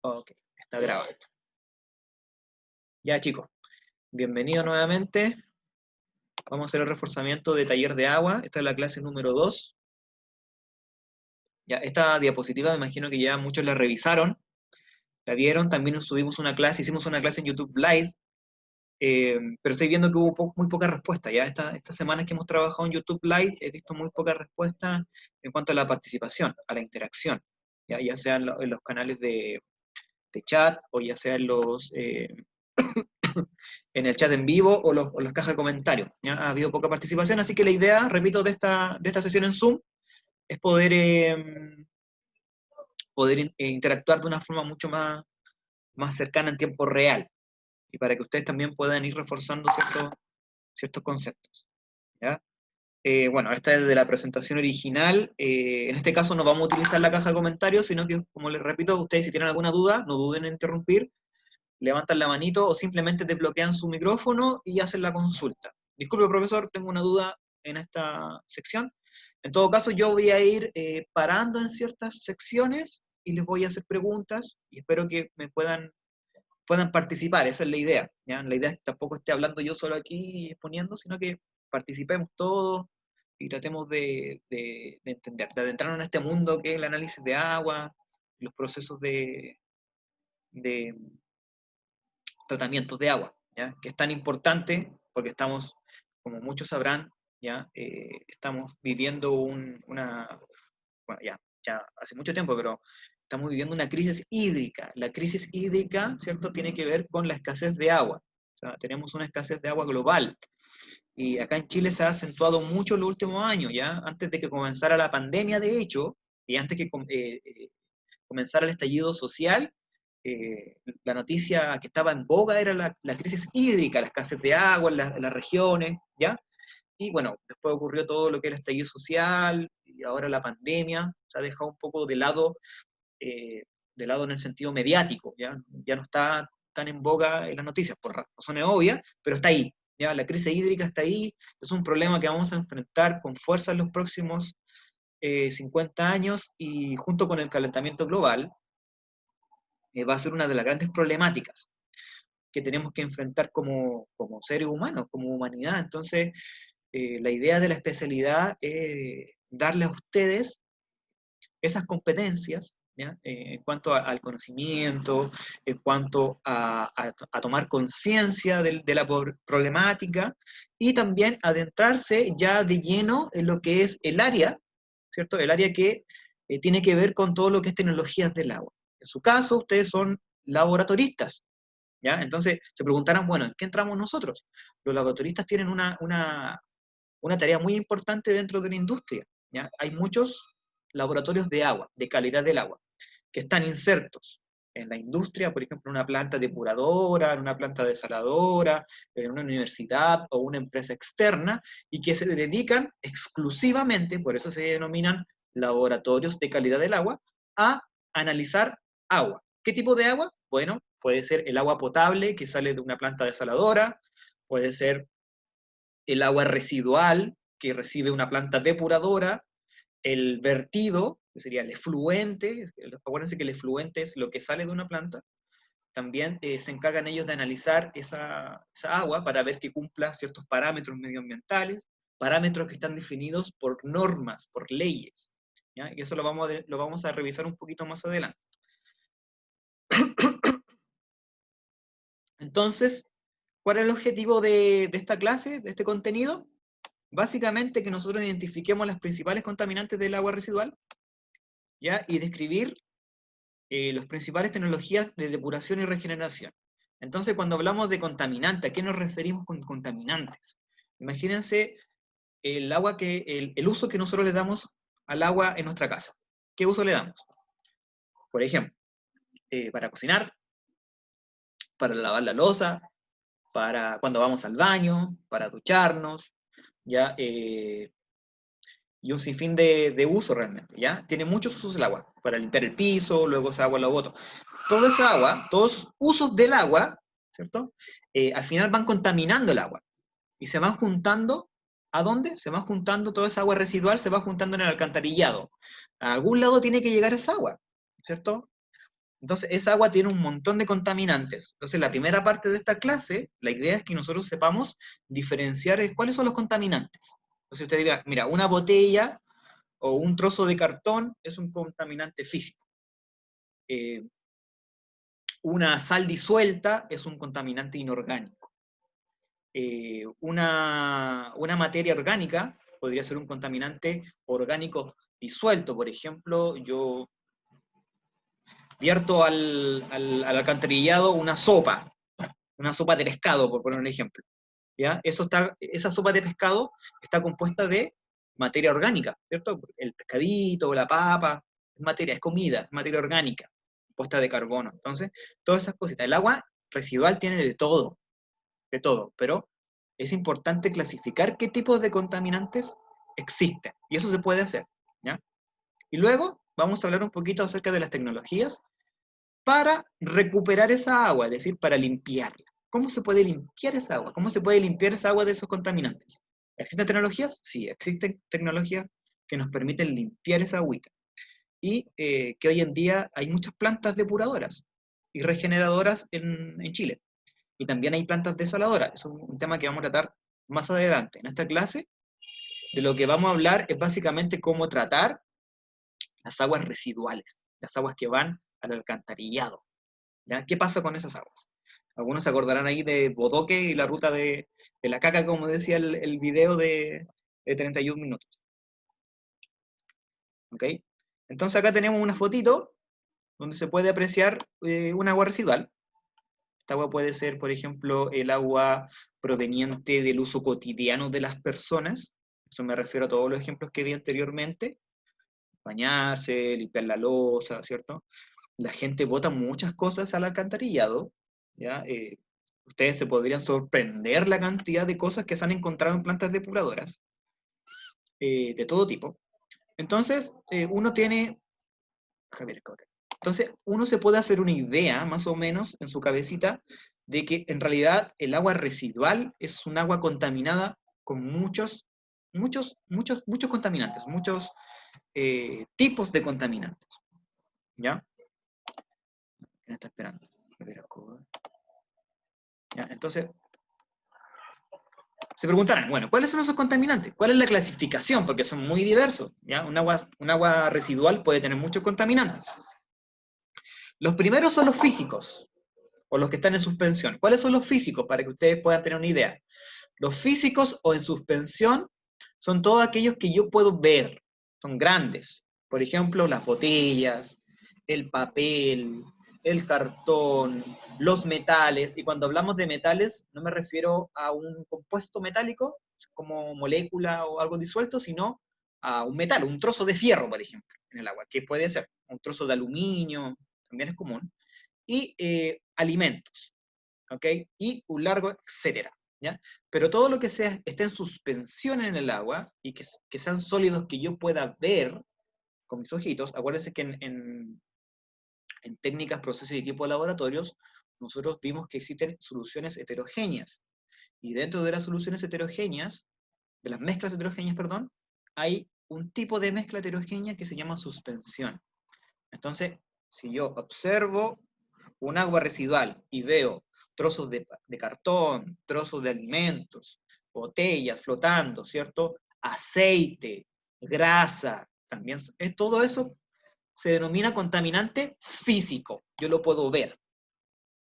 Ok, está grabando. Ya chicos, bienvenidos nuevamente. Vamos a hacer el reforzamiento de taller de agua. Esta es la clase número 2. Ya, esta diapositiva me imagino que ya muchos la revisaron, la vieron. También subimos una clase, hicimos una clase en YouTube Live, pero estoy viendo que hubo muy poca respuesta. Ya estas semanas que hemos trabajado en YouTube Live he visto muy poca respuesta en cuanto a la participación, a la interacción. Ya sea en los canales de chat o ya sea en el chat en vivo o las cajas de comentarios. ¿Ya? Ha habido poca participación, así que la idea, repito, de esta sesión en Zoom es poder interactuar de una forma mucho más cercana en tiempo real y para que ustedes también puedan ir reforzando ciertos conceptos. ¿Ya? Bueno, esta es de la presentación original. En este caso no vamos a utilizar la caja de comentarios, sino que, como les repito, ustedes si tienen alguna duda, no duden en interrumpir, levantan la manito o simplemente desbloquean su micrófono y hacen la consulta. Disculpe, profesor, tengo una duda en esta sección. En todo caso, yo voy a ir parando en ciertas secciones y les voy a hacer preguntas y espero que me puedan participar. Esa es la idea. ¿Ya? La idea es que tampoco esté hablando yo solo aquí y exponiendo, sino que participemos todos y tratemos de entender, de adentrarnos en este mundo que es el análisis de agua, los procesos de tratamientos de agua, ¿ya? Que es tan importante porque estamos, como muchos sabrán, ¿ya? Estamos viviendo bueno, ya hace mucho tiempo, pero estamos viviendo una crisis hídrica. La crisis hídrica, ¿cierto?, tiene que ver con la escasez de agua. O sea, tenemos una escasez de agua global. Y acá en Chile se ha acentuado mucho en los últimos años, ¿ya? Antes de que comenzara la pandemia, de hecho, y antes que comenzara el estallido social, la noticia que estaba en boga era la crisis hídrica, la escasez de agua en las regiones, ¿ya? Y bueno, después ocurrió todo lo que era el estallido social, y ahora la pandemia, se ha dejado un poco de lado en el sentido mediático, ¿ya? Ya no está tan en boga en las noticias, por razones obvias, pero está ahí, ¿ya? La crisis hídrica está ahí, es un problema que vamos a enfrentar con fuerza en los próximos 50 años, y junto con el calentamiento global, va a ser una de las grandes problemáticas que tenemos que enfrentar como seres humanos, como humanidad. Entonces, la idea de la especialidad es darle a ustedes esas competencias, ¿ya? En cuanto al conocimiento, en cuanto a tomar conciencia de la problemática y también adentrarse ya de lleno en lo que es el área, ¿cierto? El área que tiene que ver con todo lo que es tecnologías del agua. En su caso, ustedes son laboratoristas, ¿ya? Entonces, se preguntarán, bueno, ¿en qué entramos nosotros? Los laboratoristas tienen una tarea muy importante dentro de la industria, ¿ya? Hay muchos laboratorios de agua, de calidad del agua, que están insertos en la industria, por ejemplo, en una planta depuradora, en una planta desaladora, en una universidad o una empresa externa, y que se dedican exclusivamente, por eso se denominan laboratorios de calidad del agua, a analizar agua. ¿Qué tipo de agua? Bueno, puede ser el agua potable que sale de una planta desaladora, puede ser el agua residual que recibe una planta depuradora, el vertido, que sería el efluente. Acuérdense que el efluente es lo que sale de una planta. También se encargan ellos de analizar esa agua para ver que cumpla ciertos parámetros medioambientales, parámetros que están definidos por normas, por leyes, ¿ya? Y eso lo vamos a revisar un poquito más adelante. Entonces, ¿cuál es el objetivo de esta clase, de este contenido? Básicamente que nosotros identifiquemos las principales contaminantes del agua residual, ¿ya? Y describir las principales tecnologías de depuración y regeneración. Entonces, cuando hablamos de contaminante, ¿a qué nos referimos con contaminantes? Imagínense el uso que nosotros le damos al agua en nuestra casa. ¿Qué uso le damos? Por ejemplo, para cocinar, para lavar la loza, para cuando vamos al baño, para ducharnos, ¿ya? Y un sinfín de uso realmente, ¿ya? Tiene muchos usos el agua, para limpiar el piso, luego esa agua la boto. Toda esa agua, todos esos usos del agua, ¿cierto? Al final van contaminando el agua y se van juntando, ¿a dónde? Se van juntando, toda esa agua residual se va juntando en el alcantarillado. A algún lado tiene que llegar esa agua, ¿cierto? Entonces, esa agua tiene un montón de contaminantes. Entonces, la primera parte de esta clase, la idea es que nosotros sepamos diferenciar cuáles son los contaminantes. Entonces, usted diga, mira, una botella o un trozo de cartón es un contaminante físico. Una sal disuelta es un contaminante inorgánico. Una materia orgánica podría ser un contaminante orgánico disuelto. Por ejemplo, yo vierto al alcantarillado una sopa de pescado, por poner un ejemplo. ¿Ya? Esa sopa de pescado está compuesta de materia orgánica, ¿cierto? El pescadito, la papa, es comida, es materia orgánica, compuesta de carbono. Entonces, todas esas cositas. El agua residual tiene de todo, pero es importante clasificar qué tipos de contaminantes existen, y eso se puede hacer, ¿ya? Y luego vamos a hablar un poquito acerca de las tecnologías para recuperar esa agua, es decir, para limpiarla. ¿Cómo se puede limpiar esa agua? ¿Cómo se puede limpiar esa agua de esos contaminantes? ¿Existen tecnologías? Sí, existen tecnologías que nos permiten limpiar esa agüita. Y que hoy en día hay muchas plantas depuradoras y regeneradoras en Chile. Y también hay plantas desaladoras. Es un tema que vamos a tratar más adelante. En esta clase, de lo que vamos a hablar es básicamente cómo tratar las aguas residuales, las aguas que van al alcantarillado. ¿Ya? ¿Qué pasa con esas aguas? Algunos se acordarán ahí de Bodoque y la ruta de la caca, como decía el video de 31 minutos. ¿Ok? Entonces acá tenemos una fotito donde se puede apreciar un agua residual. Esta agua puede ser, por ejemplo, el agua proveniente del uso cotidiano de las personas. Eso me refiero a todos los ejemplos que di anteriormente. Bañarse, limpiar la loza, ¿cierto? La gente bota muchas cosas al alcantarillado, ¿ya? Ustedes se podrían sorprender la cantidad de cosas que se han encontrado en plantas depuradoras, de todo tipo. Entonces, uno tiene... Javier, entonces, uno se puede hacer una idea, más o menos, en su cabecita, de que en realidad el agua residual es un agua contaminada con muchos contaminantes, muchos tipos de contaminantes. ¿Ya? ¿Quién está esperando? ¿Ya? Entonces, se preguntarán, bueno, ¿cuáles son esos contaminantes? ¿Cuál es la clasificación? Porque son muy diversos. ¿Ya? Un agua residual puede tener muchos contaminantes. Los primeros son los físicos, o los que están en suspensión. ¿Cuáles son los físicos? Para que ustedes puedan tener una idea. Los físicos o en suspensión son todos aquellos que yo puedo ver. Son grandes. Por ejemplo, las botellas, el papel, el cartón, los metales. Y cuando hablamos de metales, no me refiero a un compuesto metálico, como molécula o algo disuelto, sino a un metal, un trozo de fierro, por ejemplo, en el agua, que puede ser un trozo de aluminio, también es común, y alimentos, ¿ok? Y un largo, etcétera, ¿ya? Pero todo lo que esté en suspensión en el agua y que sean sólidos que yo pueda ver con mis ojitos, acuérdense que en técnicas, procesos y equipos de laboratorios, nosotros vimos que existen soluciones heterogéneas. Y dentro de las soluciones heterogéneas, de las mezclas heterogéneas, perdón, hay un tipo de mezcla heterogénea que se llama suspensión. Entonces, si yo observo un agua residual y veo trozos de cartón, trozos de alimentos, botellas flotando, ¿cierto? Aceite, grasa, también todo eso se denomina contaminante físico. Yo lo puedo ver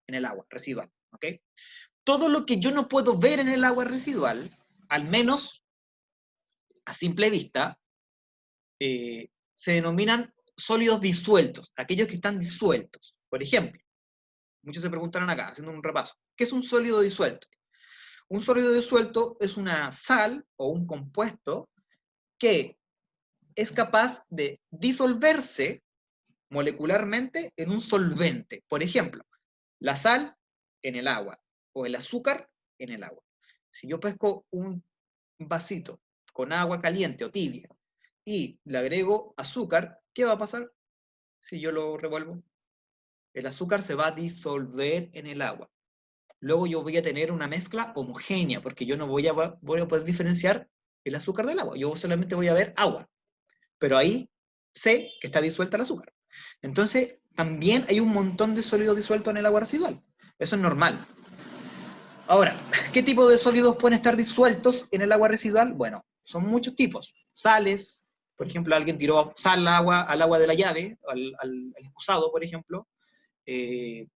en el agua residual, ¿ok? Todo lo que yo no puedo ver en el agua residual, al menos a simple vista, se denominan sólidos disueltos, aquellos que están disueltos. Por ejemplo, muchos se preguntarán acá, haciendo un repaso, ¿qué es un sólido disuelto? Un sólido disuelto es una sal o un compuesto que es capaz de disolverse molecularmente en un solvente. Por ejemplo, la sal en el agua o el azúcar en el agua. Si yo pesco un vasito con agua caliente o tibia y le agrego azúcar, ¿qué va a pasar si yo lo revuelvo? El azúcar se va a disolver en el agua. Luego yo voy a tener una mezcla homogénea, porque yo no voy a poder diferenciar el azúcar del agua. Yo solamente voy a ver agua. Pero ahí sé que está disuelta el azúcar. Entonces, también hay un montón de sólidos disueltos en el agua residual. Eso es normal. Ahora, ¿qué tipo de sólidos pueden estar disueltos en el agua residual? Bueno, son muchos tipos. Sales, por ejemplo, alguien tiró sal al agua de la llave, al excusado, por ejemplo. Eh,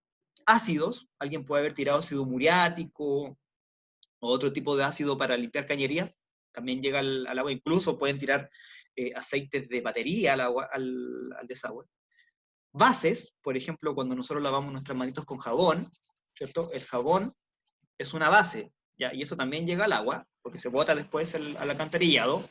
Ácidos, alguien puede haber tirado ácido muriático o otro tipo de ácido para limpiar cañería, también llega al agua. Incluso pueden tirar aceites de batería al desagüe. Bases, por ejemplo, cuando nosotros lavamos nuestras manitos con jabón, ¿cierto? El jabón es una base, ¿ya? Y eso también llega al agua, porque se bota después al alcantarillado.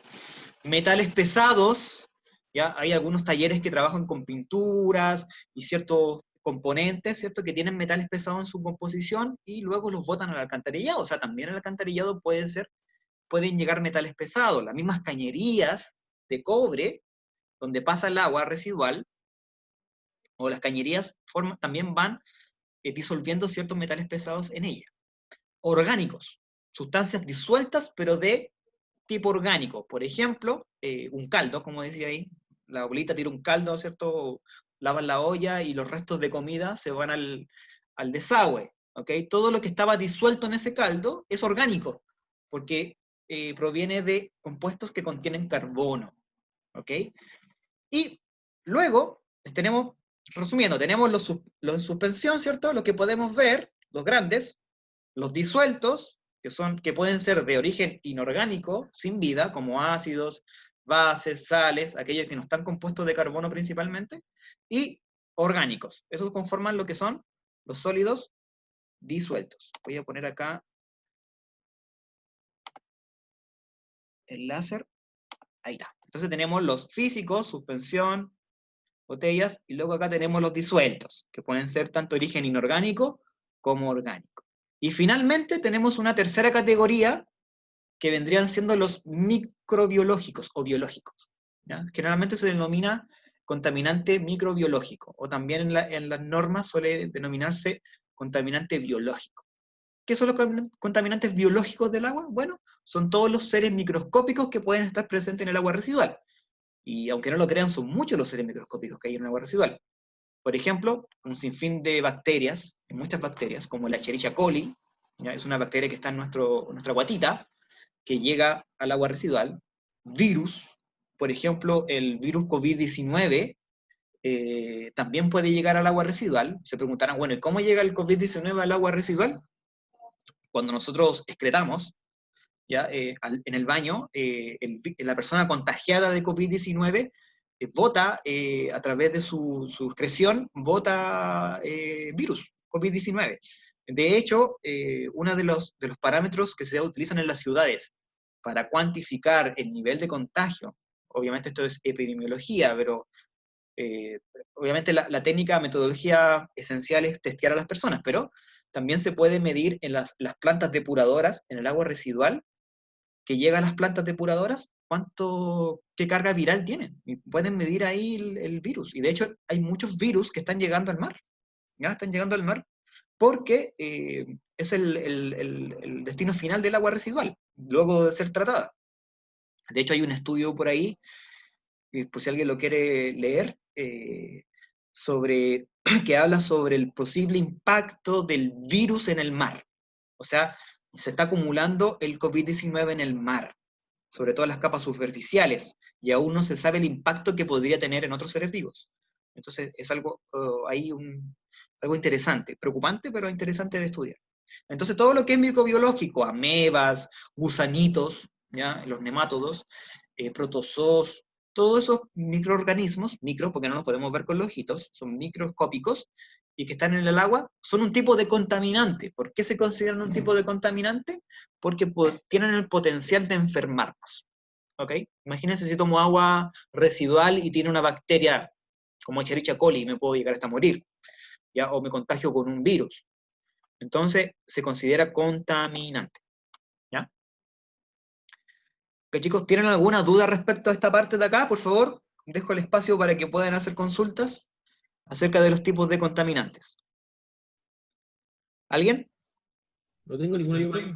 Metales pesados, ¿ya? Hay algunos talleres que trabajan con pinturas y ciertos componentes, ¿cierto? Que tienen metales pesados en su composición y luego los botan al alcantarillado. O sea, también al alcantarillado pueden llegar metales pesados. Las mismas cañerías de cobre, donde pasa el agua residual, o las cañerías también van disolviendo ciertos metales pesados en ellas. Orgánicos, sustancias disueltas, pero de tipo orgánico. Por ejemplo, un caldo, como decía ahí, la abuelita tira un caldo, ¿cierto? Lavan la olla y los restos de comida se van al desagüe, ¿ok? Todo lo que estaba disuelto en ese caldo es orgánico, porque proviene de compuestos que contienen carbono, ¿ok? Y luego tenemos, resumiendo, tenemos los en suspensión, ¿cierto? Lo que podemos ver, los grandes, los disueltos, que pueden ser de origen inorgánico, sin vida, como ácidos, bases, sales, aquellos que no están compuestos de carbono principalmente, y orgánicos. Esos conforman lo que son los sólidos disueltos. Voy a poner acá el láser. Ahí está. Entonces tenemos los físicos, suspensión, botellas, y luego acá tenemos los disueltos, que pueden ser tanto origen inorgánico como orgánico. Y finalmente tenemos una tercera categoría, que vendrían siendo los microbiológicos o biológicos, ¿ya? Generalmente se denomina contaminante microbiológico, o también en las normas suele denominarse contaminante biológico. ¿Qué son los contaminantes biológicos del agua? Bueno, son todos los seres microscópicos que pueden estar presentes en el agua residual. Y aunque no lo crean, son muchos los seres microscópicos que hay en el agua residual. Por ejemplo, un sinfín de bacterias, muchas bacterias, como la Escherichia coli, ¿ya? Es una bacteria que está en nuestra guatita, que llega al agua residual. Virus, por ejemplo, el virus COVID-19 también puede llegar al agua residual. Se preguntarán, bueno, ¿y cómo llega el COVID-19 al agua residual? Cuando nosotros excretamos, ¿ya? En el baño, la persona contagiada de COVID-19 bota, a través de su excreción, bota virus, COVID-19. De hecho, uno de los parámetros que se utilizan en las ciudades para cuantificar el nivel de contagio, obviamente esto es epidemiología, pero eh, obviamente la técnica, metodología esencial es testear a las personas, pero también se puede medir en las plantas depuradoras, en el agua residual, que llega a las plantas depuradoras, qué carga viral tienen. Y pueden medir ahí el virus. Y de hecho hay muchos virus que están llegando al mar. ¿Ya? Están llegando al mar porque es el destino final del agua residual, luego de ser tratada. De hecho hay un estudio por ahí, por si alguien lo quiere leer, que habla sobre el posible impacto del virus en el mar. O sea, se está acumulando el COVID-19 en el mar, sobre todo en las capas superficiales, y aún no se sabe el impacto que podría tener en otros seres vivos. Entonces es algo algo interesante, preocupante, pero interesante de estudiar. Entonces todo lo que es microbiológico, amebas, gusanitos, ¿ya? Los nemátodos, protozoos, todos esos microorganismos, micro porque no los podemos ver con los ojitos, son microscópicos, y que están en el agua, son un tipo de contaminante. ¿Por qué se consideran un tipo de contaminante? Porque tienen el potencial de enfermarnos. ¿Ok? Imagínense si tomo agua residual y tiene una bacteria como Escherichia coli y me puedo llegar hasta morir, ¿ya? O me contagio con un virus. Entonces se considera contaminante. ¿Ya? Ok, chicos, ¿tienen alguna duda respecto a esta parte de acá? Por favor, dejo el espacio para que puedan hacer consultas acerca de los tipos de contaminantes. ¿Alguien? No tengo ninguna idea, profe.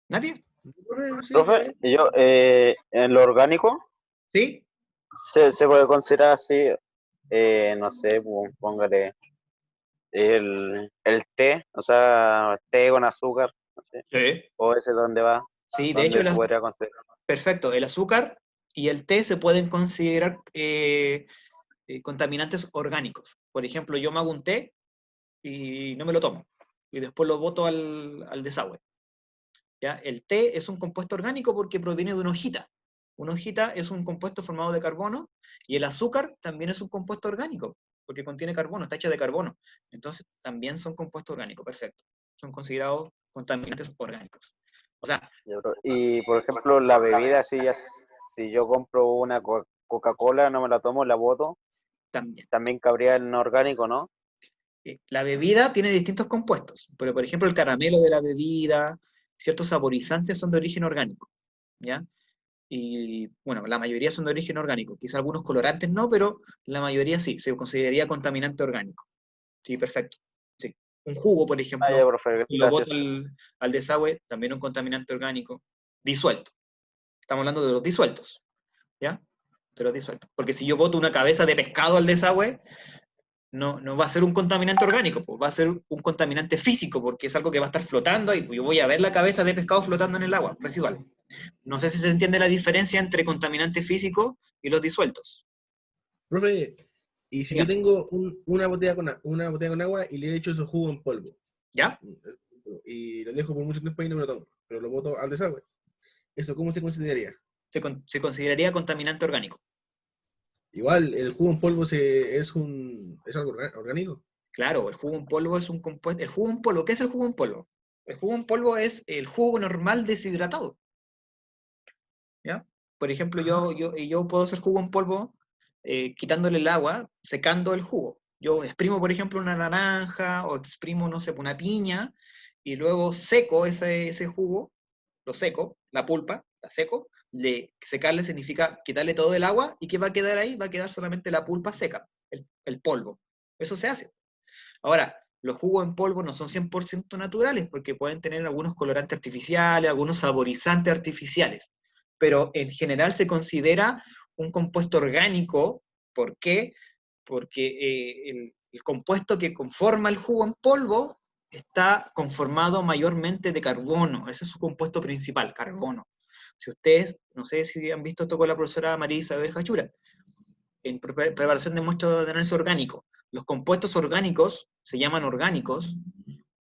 ¿Nadie? Profe, sí, está Profe, bien. yo, en lo orgánico, ¿Sí? se puede considerar así, no sé, póngale el té, o sea, té con azúcar, no sé, Sí. o ese dónde va, Sí, de hecho, dónde se podría considerar. perfecto. El azúcar y el té se pueden considerar contaminantes orgánicos. Por ejemplo, yo me hago un té y no me lo tomo. Y después lo boto al desagüe. ¿Ya? El té es un compuesto orgánico porque proviene de una hojita. Una hojita es un compuesto formado de carbono y el azúcar también es un compuesto orgánico porque contiene carbono, está hecha de carbono. Entonces también son compuestos orgánicos, perfecto. Son considerados contaminantes orgánicos. O sea, Y por ejemplo, la bebida, si yo compro una Coca-Cola, no me la tomo, la boto, también. también cabría en orgánico, ¿no? La bebida tiene distintos compuestos, pero por ejemplo el caramelo de la bebida, ciertos saborizantes son de origen orgánico, ¿ya? Y bueno, la mayoría son de origen orgánico, quizá algunos colorantes no, pero la mayoría sí, se consideraría contaminante orgánico. Sí, perfecto. Sí. Un jugo, por Ah, ya, ejemplo, profe, y lo boto gracias. al desagüe, también un contaminante orgánico, disuelto. Estamos hablando de los disueltos, ¿ya? De los disueltos. Porque si yo boto una cabeza de pescado al desagüe, no va a ser un contaminante orgánico, pues va a ser un contaminante físico, porque es algo que va a estar flotando ahí, pues yo voy a ver la cabeza de pescado flotando en el agua, residual. No sé si se entiende la diferencia entre contaminante físico y los disueltos. Profe, y si yo Dígame. tengo una botella con agua y le echo esos jugo en polvo, ¿Ya? y lo dejo por mucho tiempo y no me lo tomo, pero lo boto al desagüe, ¿eso cómo se consideraría? Se consideraría contaminante orgánico. Igual, el jugo en polvo es algo orgánico. Claro, el jugo en polvo es un compuesto. El jugo en polvo, ¿qué es el jugo en polvo? El jugo en polvo es el jugo normal deshidratado. ¿Ya? Por ejemplo, Ah, yo puedo hacer jugo en polvo quitándole el agua, secando el jugo. Yo exprimo, por ejemplo, una naranja o exprimo, no sé, una piña y luego seco ese jugo, lo seco, la pulpa, la seco. Secarle significa quitarle todo el agua y ¿qué va a quedar ahí? Va a quedar solamente la pulpa seca, el polvo. Eso se hace. Ahora, los jugos en polvo no son 100% naturales porque pueden tener algunos colorantes artificiales, algunos saborizantes artificiales, pero en general se considera un compuesto orgánico. ¿Por qué? Porque el compuesto que conforma el jugo en polvo está conformado mayormente de carbono. Ese es su compuesto principal, carbono. Si ustedes, no sé si han visto esto con la profesora María Isabel Jachura, en preparación de muestras de análisis orgánico. Los compuestos orgánicos se llaman orgánicos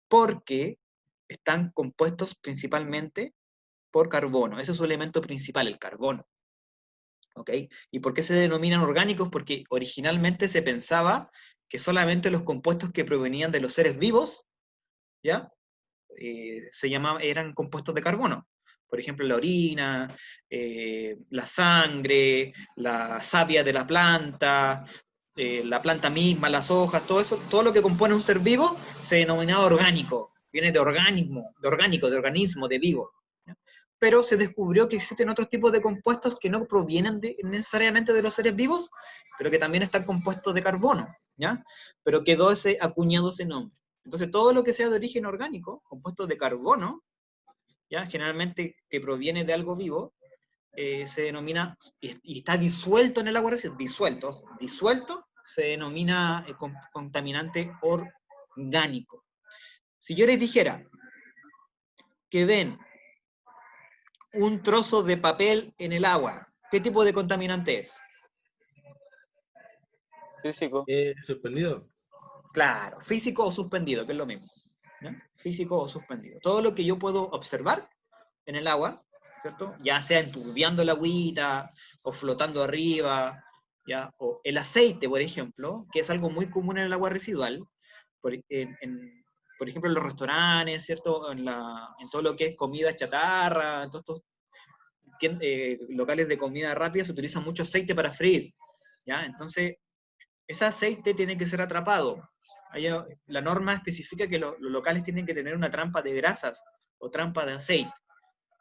porque están compuestos principalmente por carbono. Ese es su elemento principal, el carbono. ¿Ok? ¿Y por qué se denominan orgánicos? Porque originalmente se pensaba que solamente los compuestos que provenían de los seres vivos, ¿ya? Eran compuestos de carbono. Por ejemplo, la orina, la sangre, la savia de la planta misma, las hojas, todo eso, todo lo que compone un ser vivo se denominaba orgánico. Viene de organismo, de orgánico, de organismo, de vivo. ¿Ya? Pero se descubrió que existen otros tipos de compuestos que no provienen necesariamente de los seres vivos, pero que también están compuestos de carbono, ¿ya? Pero quedó acuñado ese nombre. Entonces, todo lo que sea de origen orgánico, compuesto de carbono, ¿ya? Generalmente que proviene de algo vivo, se denomina, y está disuelto en el agua residual, disuelto, ojo, disuelto, se denomina contaminante orgánico. Si yo les dijera que ven un trozo de papel en el agua, ¿qué tipo de contaminante es? Físico. Suspendido. Claro, físico o suspendido, que es lo mismo. ¿Ya? Físico o suspendido. Todo lo que yo puedo observar en el agua, ¿cierto? Ya sea enturbiando la agüita o flotando arriba, ¿ya? O el aceite, por ejemplo, que es algo muy común en el agua residual, por ejemplo, en los restaurantes, ¿cierto? En todo lo que es comida chatarra, en todos estos locales de comida rápida se utiliza mucho aceite para freír, ¿ya? Entonces, ese aceite tiene que ser atrapado. La norma especifica que los locales tienen que tener una trampa de grasas o trampa de aceite.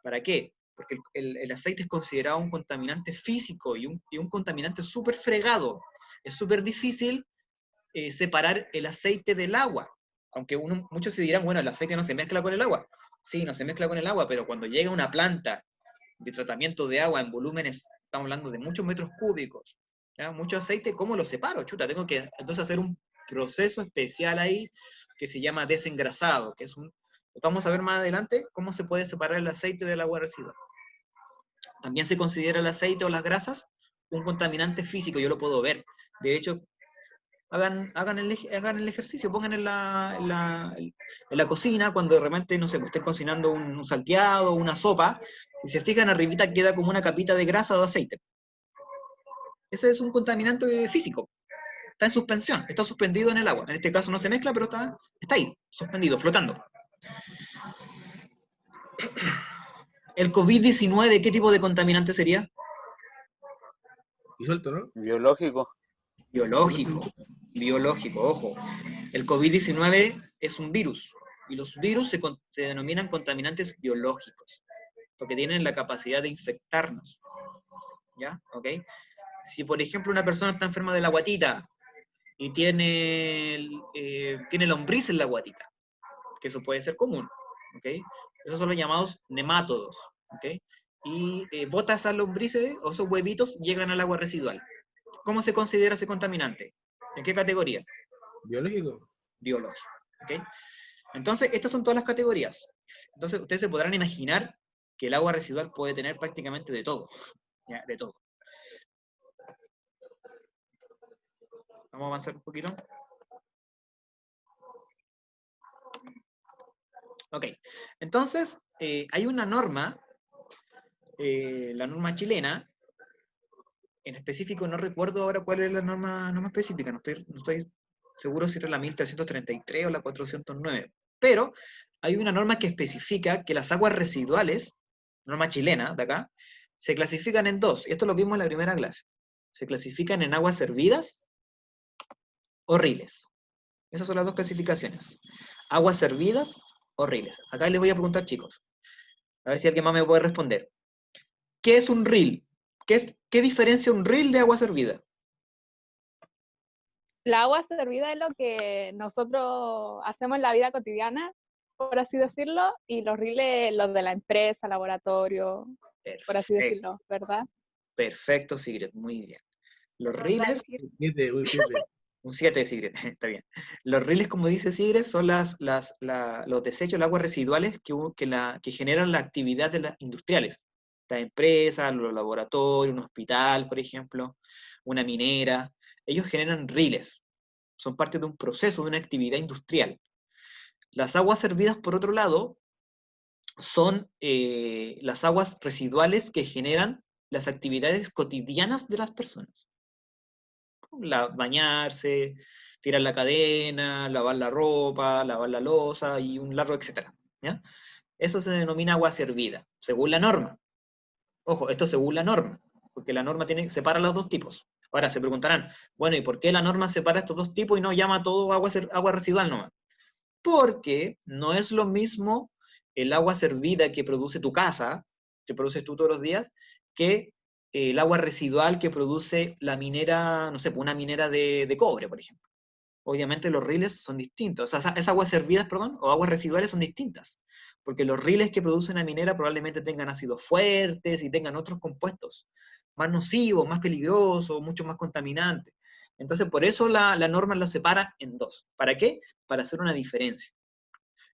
¿Para qué? Porque el aceite es considerado un contaminante físico y un contaminante súper fregado. Es súper difícil separar el aceite del agua. Aunque muchos se dirán, bueno, el aceite no se mezcla con el agua. Sí, no se mezcla con el agua, pero cuando llega una planta de tratamiento de agua en volúmenes, estamos hablando de muchos metros cúbicos, ¿ya? Mucho aceite, ¿cómo lo separo? Chuta, tengo que entonces hacer un proceso especial ahí que se llama desengrasado, que es un... Vamos a ver más adelante cómo se puede separar el aceite del agua residual. También se considera el aceite o las grasas un contaminante físico, yo lo puedo ver. De hecho, hagan el ejercicio, pongan en la cocina, cuando de repente, no sé, pues, estén cocinando un salteado, una sopa, y se fijan arribita queda como una capita de grasa o de aceite. Ese es un contaminante físico. Está en suspensión, está suspendido en el agua. En este caso no se mezcla, pero está ahí, suspendido, flotando. ¿El COVID-19 qué tipo de contaminante sería? Disuelto, ¿no? Biológico. Biológico, ojo. El COVID-19 es un virus, y los virus se denominan contaminantes biológicos, porque tienen la capacidad de infectarnos. ¿Ya? ¿Ok? Si, por ejemplo, una persona está enferma de la guatita y tiene lombriz en la guatita, que eso puede ser común, ¿ok? Esos son los llamados nemátodos, ¿ok? Y bota esas lombrices o esos huevitos llegan al agua residual. ¿Cómo se considera ese contaminante? ¿En qué categoría? Biológico. Biológico, ¿ok? Entonces, estas son todas las categorías. Entonces, ustedes se podrán imaginar que el agua residual puede tener prácticamente de todo, ¿ya? De todo. Vamos a avanzar un poquito. Ok, entonces hay una norma, la norma chilena, en específico no recuerdo ahora cuál es la norma específica, no estoy seguro si era la 1333 o la 409, pero hay una norma que especifica que las aguas residuales, norma chilena de acá, se clasifican en dos, y esto lo vimos en la primera clase, se clasifican en aguas servidas o riles. Esas son las dos clasificaciones, aguas servidas o riles. Acá les voy a preguntar, chicos, a ver si alguien más me puede responder. ¿Qué es un reel? ¿Qué diferencia un reel de agua servida? La agua servida es lo que nosotros hacemos en la vida cotidiana, por así decirlo, y los riles, los de la empresa, laboratorio, por así decirlo, ¿verdad? Perfecto, Sigrid, muy bien. Los riles, 7. un 7 Sigrid, está bien. Los riles, como dice Sigrid, son los desechos, las aguas residuales que generan la actividad de las industriales. Las empresas, los laboratorios, un hospital, por ejemplo, una minera, ellos generan riles, son parte de un proceso, de una actividad industrial. Las aguas servidas, por otro lado, son las aguas residuales que generan las actividades cotidianas de las personas. Bañarse, tirar la cadena, lavar la ropa, lavar la loza y un largo etcétera. ¿Ya? Eso se denomina agua servida, según la norma. Ojo, esto según la norma, porque la norma separa los dos tipos. Ahora se preguntarán, bueno, ¿y por qué la norma separa estos dos tipos y no llama todo agua residual nomás? Porque no es lo mismo el agua servida que produce tu casa, que produces tú todos los días, que el agua residual que produce la minera, no sé, una minera de cobre, por ejemplo. Obviamente los riles son distintos, o sea, esas aguas servidas, perdón, o aguas residuales son distintas, porque los riles que produce una minera probablemente tengan ácidos fuertes y tengan otros compuestos más nocivos, más peligrosos, mucho más contaminantes. Entonces, por eso la norma los separa en dos. ¿Para qué? Para hacer una diferencia.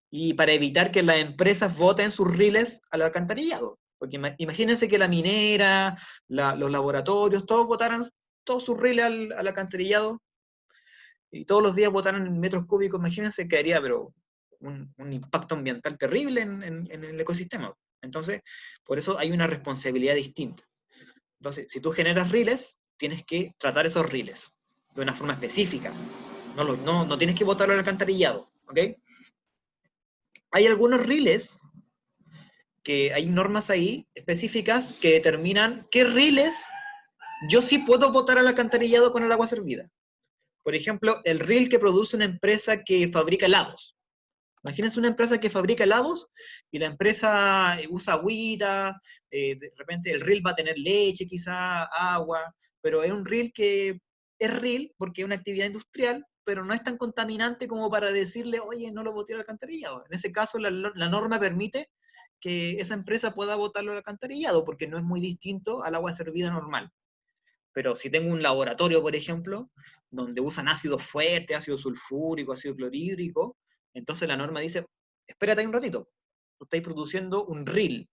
Y para evitar que las empresas boten sus riles al alcantarillado. Porque imagínense que la minera, los laboratorios, todos botaran todos sus riles al alcantarillado y todos los días botaran en metros cúbicos. Imagínense que haría pero un impacto ambiental terrible en el ecosistema. Entonces, por eso hay una responsabilidad distinta. Entonces, si tú generas riles, tienes que tratar esos riles de una forma específica. No tienes que botarlo al alcantarillado, ¿ok? Hay algunos riles que hay normas ahí específicas que determinan qué riles yo sí puedo botar al alcantarillado con el agua servida. Por ejemplo, el reel que produce una empresa que fabrica helados. Imagínense una empresa que fabrica helados y la empresa usa agüita, de repente el reel va a tener leche quizá, agua, pero es un reel que es reel porque es una actividad industrial pero no es tan contaminante como para decirle, oye, no lo boté al alcantarillado. En ese caso, la norma permite que esa empresa pueda botarlo al alcantarillado, porque no es muy distinto al agua servida normal. Pero si tengo un laboratorio, por ejemplo, donde usan ácidos fuertes, ácido sulfúrico, ácido clorhídrico, entonces la norma dice, espérate ahí un ratito, tú estás produciendo un RIL,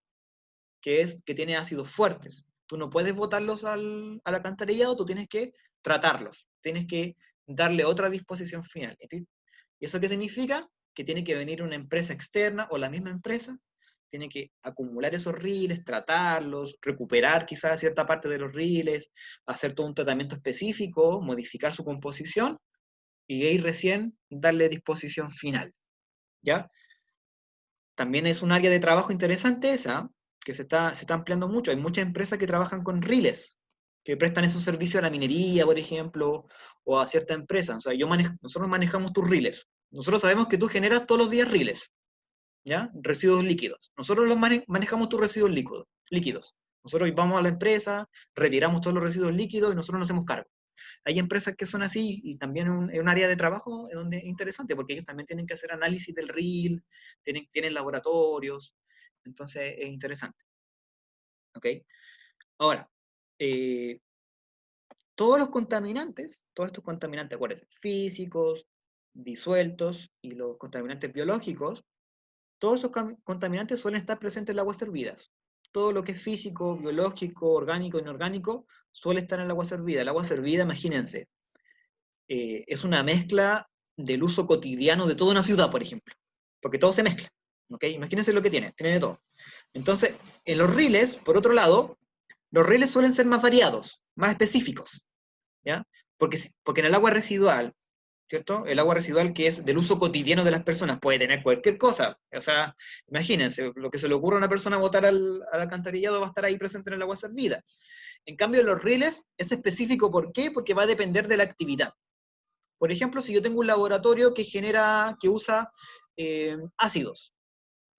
que tiene ácidos fuertes. Tú no puedes botarlos al alcantarillado, tú tienes que tratarlos, tienes que darle otra disposición final. ¿Y eso qué significa? Que tiene que venir una empresa externa o la misma empresa, tiene que acumular esos riles, tratarlos, recuperar quizás cierta parte de los riles, hacer todo un tratamiento específico, modificar su composición, y ahí recién darle disposición final. ¿Ya? También es un área de trabajo interesante esa, que se está ampliando mucho. Hay muchas empresas que trabajan con riles, que prestan esos servicios a la minería, por ejemplo, o a cierta empresa. O sea, nosotros manejamos tus riles. Nosotros sabemos que tú generas todos los días riles, ¿ya? Residuos líquidos. Nosotros manejamos tus residuos líquidos. Nosotros vamos a la empresa, retiramos todos los residuos líquidos y nosotros nos hacemos cargo. Hay empresas que son así y también es un área de trabajo donde es interesante porque ellos también tienen que hacer análisis del RIL, tienen laboratorios, entonces es interesante. ¿Ok? Ahora, todos estos contaminantes, acuérdense, físicos, disueltos y los contaminantes biológicos, todos esos contaminantes suelen estar presentes en las aguas servidas. Todo lo que es físico, biológico, orgánico, inorgánico, suele estar en el agua servida. El agua servida, imagínense, es una mezcla del uso cotidiano de toda una ciudad, por ejemplo, porque todo se mezcla. ¿Okay? Imagínense lo que tiene de todo. Entonces, en los riles, por otro lado, los riles suelen ser más variados, más específicos, ¿ya? Porque en el agua residual, ¿cierto? El agua residual que es del uso cotidiano de las personas puede tener cualquier cosa. O sea, imagínense, lo que se le ocurra a una persona botar al alcantarillado va a estar ahí presente en el agua servida. En cambio, los riles es específico, ¿por qué? Porque va a depender de la actividad. Por ejemplo, si yo tengo un laboratorio que usa ácidos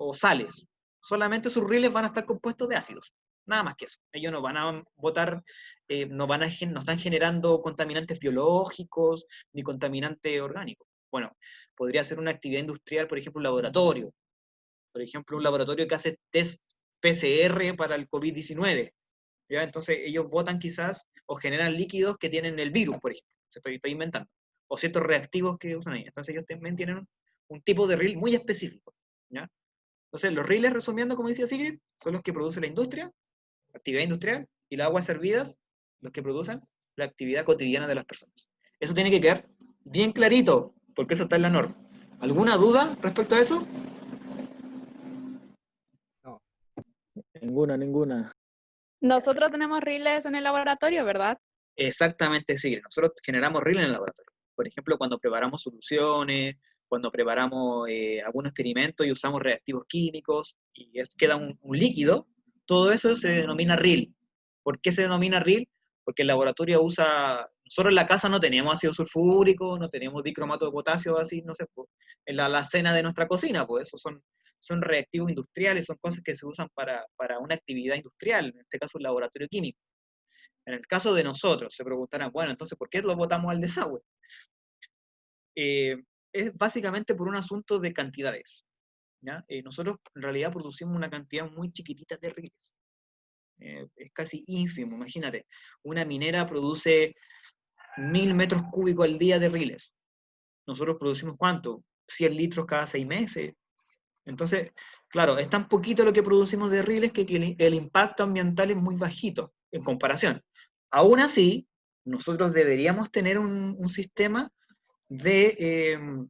o sales, solamente sus riles van a estar compuestos de ácidos. Nada más que eso. Ellos no van a botar, no están generando contaminantes biológicos ni contaminantes orgánicos. Bueno, podría ser una actividad industrial, por ejemplo, un laboratorio. Por ejemplo, un laboratorio que hace test PCR para el COVID-19. ¿Ya? Entonces ellos botan quizás o generan líquidos que tienen el virus, por ejemplo. Estoy inventando. O ciertos reactivos que usan ahí. Entonces ellos también tienen un tipo de reel muy específico. ¿Ya? Entonces los reels, resumiendo, como decía Sigrid, son los que produce la industria, actividad industrial, y las aguas servidas, los que producen la actividad cotidiana de las personas. Eso tiene que quedar bien clarito, porque eso está en la norma. ¿Alguna duda respecto a eso? No, ninguna. Nosotros tenemos riles en el laboratorio, ¿verdad? Exactamente, sí. Nosotros generamos RIL en el laboratorio. Por ejemplo, cuando preparamos soluciones, cuando preparamos algún experimento y usamos reactivos químicos y queda un líquido, todo eso se denomina RIL. ¿Por qué se denomina RIL? Porque el laboratorio nosotros en la casa no teníamos ácido sulfúrico, no teníamos dicromato de potasio, así, no sé, pues, en la alacena de nuestra cocina, pues esos son reactivos industriales, son cosas que se usan para una actividad industrial, en este caso un laboratorio químico. En el caso de nosotros, se preguntarán, bueno, entonces, ¿por qué lo botamos al desagüe? Es básicamente por un asunto de cantidades. ¿Ya? Nosotros en realidad producimos una cantidad muy chiquitita de riles. Es casi ínfimo, imagínate. Una minera produce 1000 metros cúbicos al día de riles. Nosotros producimos ¿cuánto? 100 litros cada 6 meses. Entonces, claro, es tan poquito lo que producimos de riles que el impacto ambiental es muy bajito en comparación. Aún así, nosotros deberíamos tener un sistema de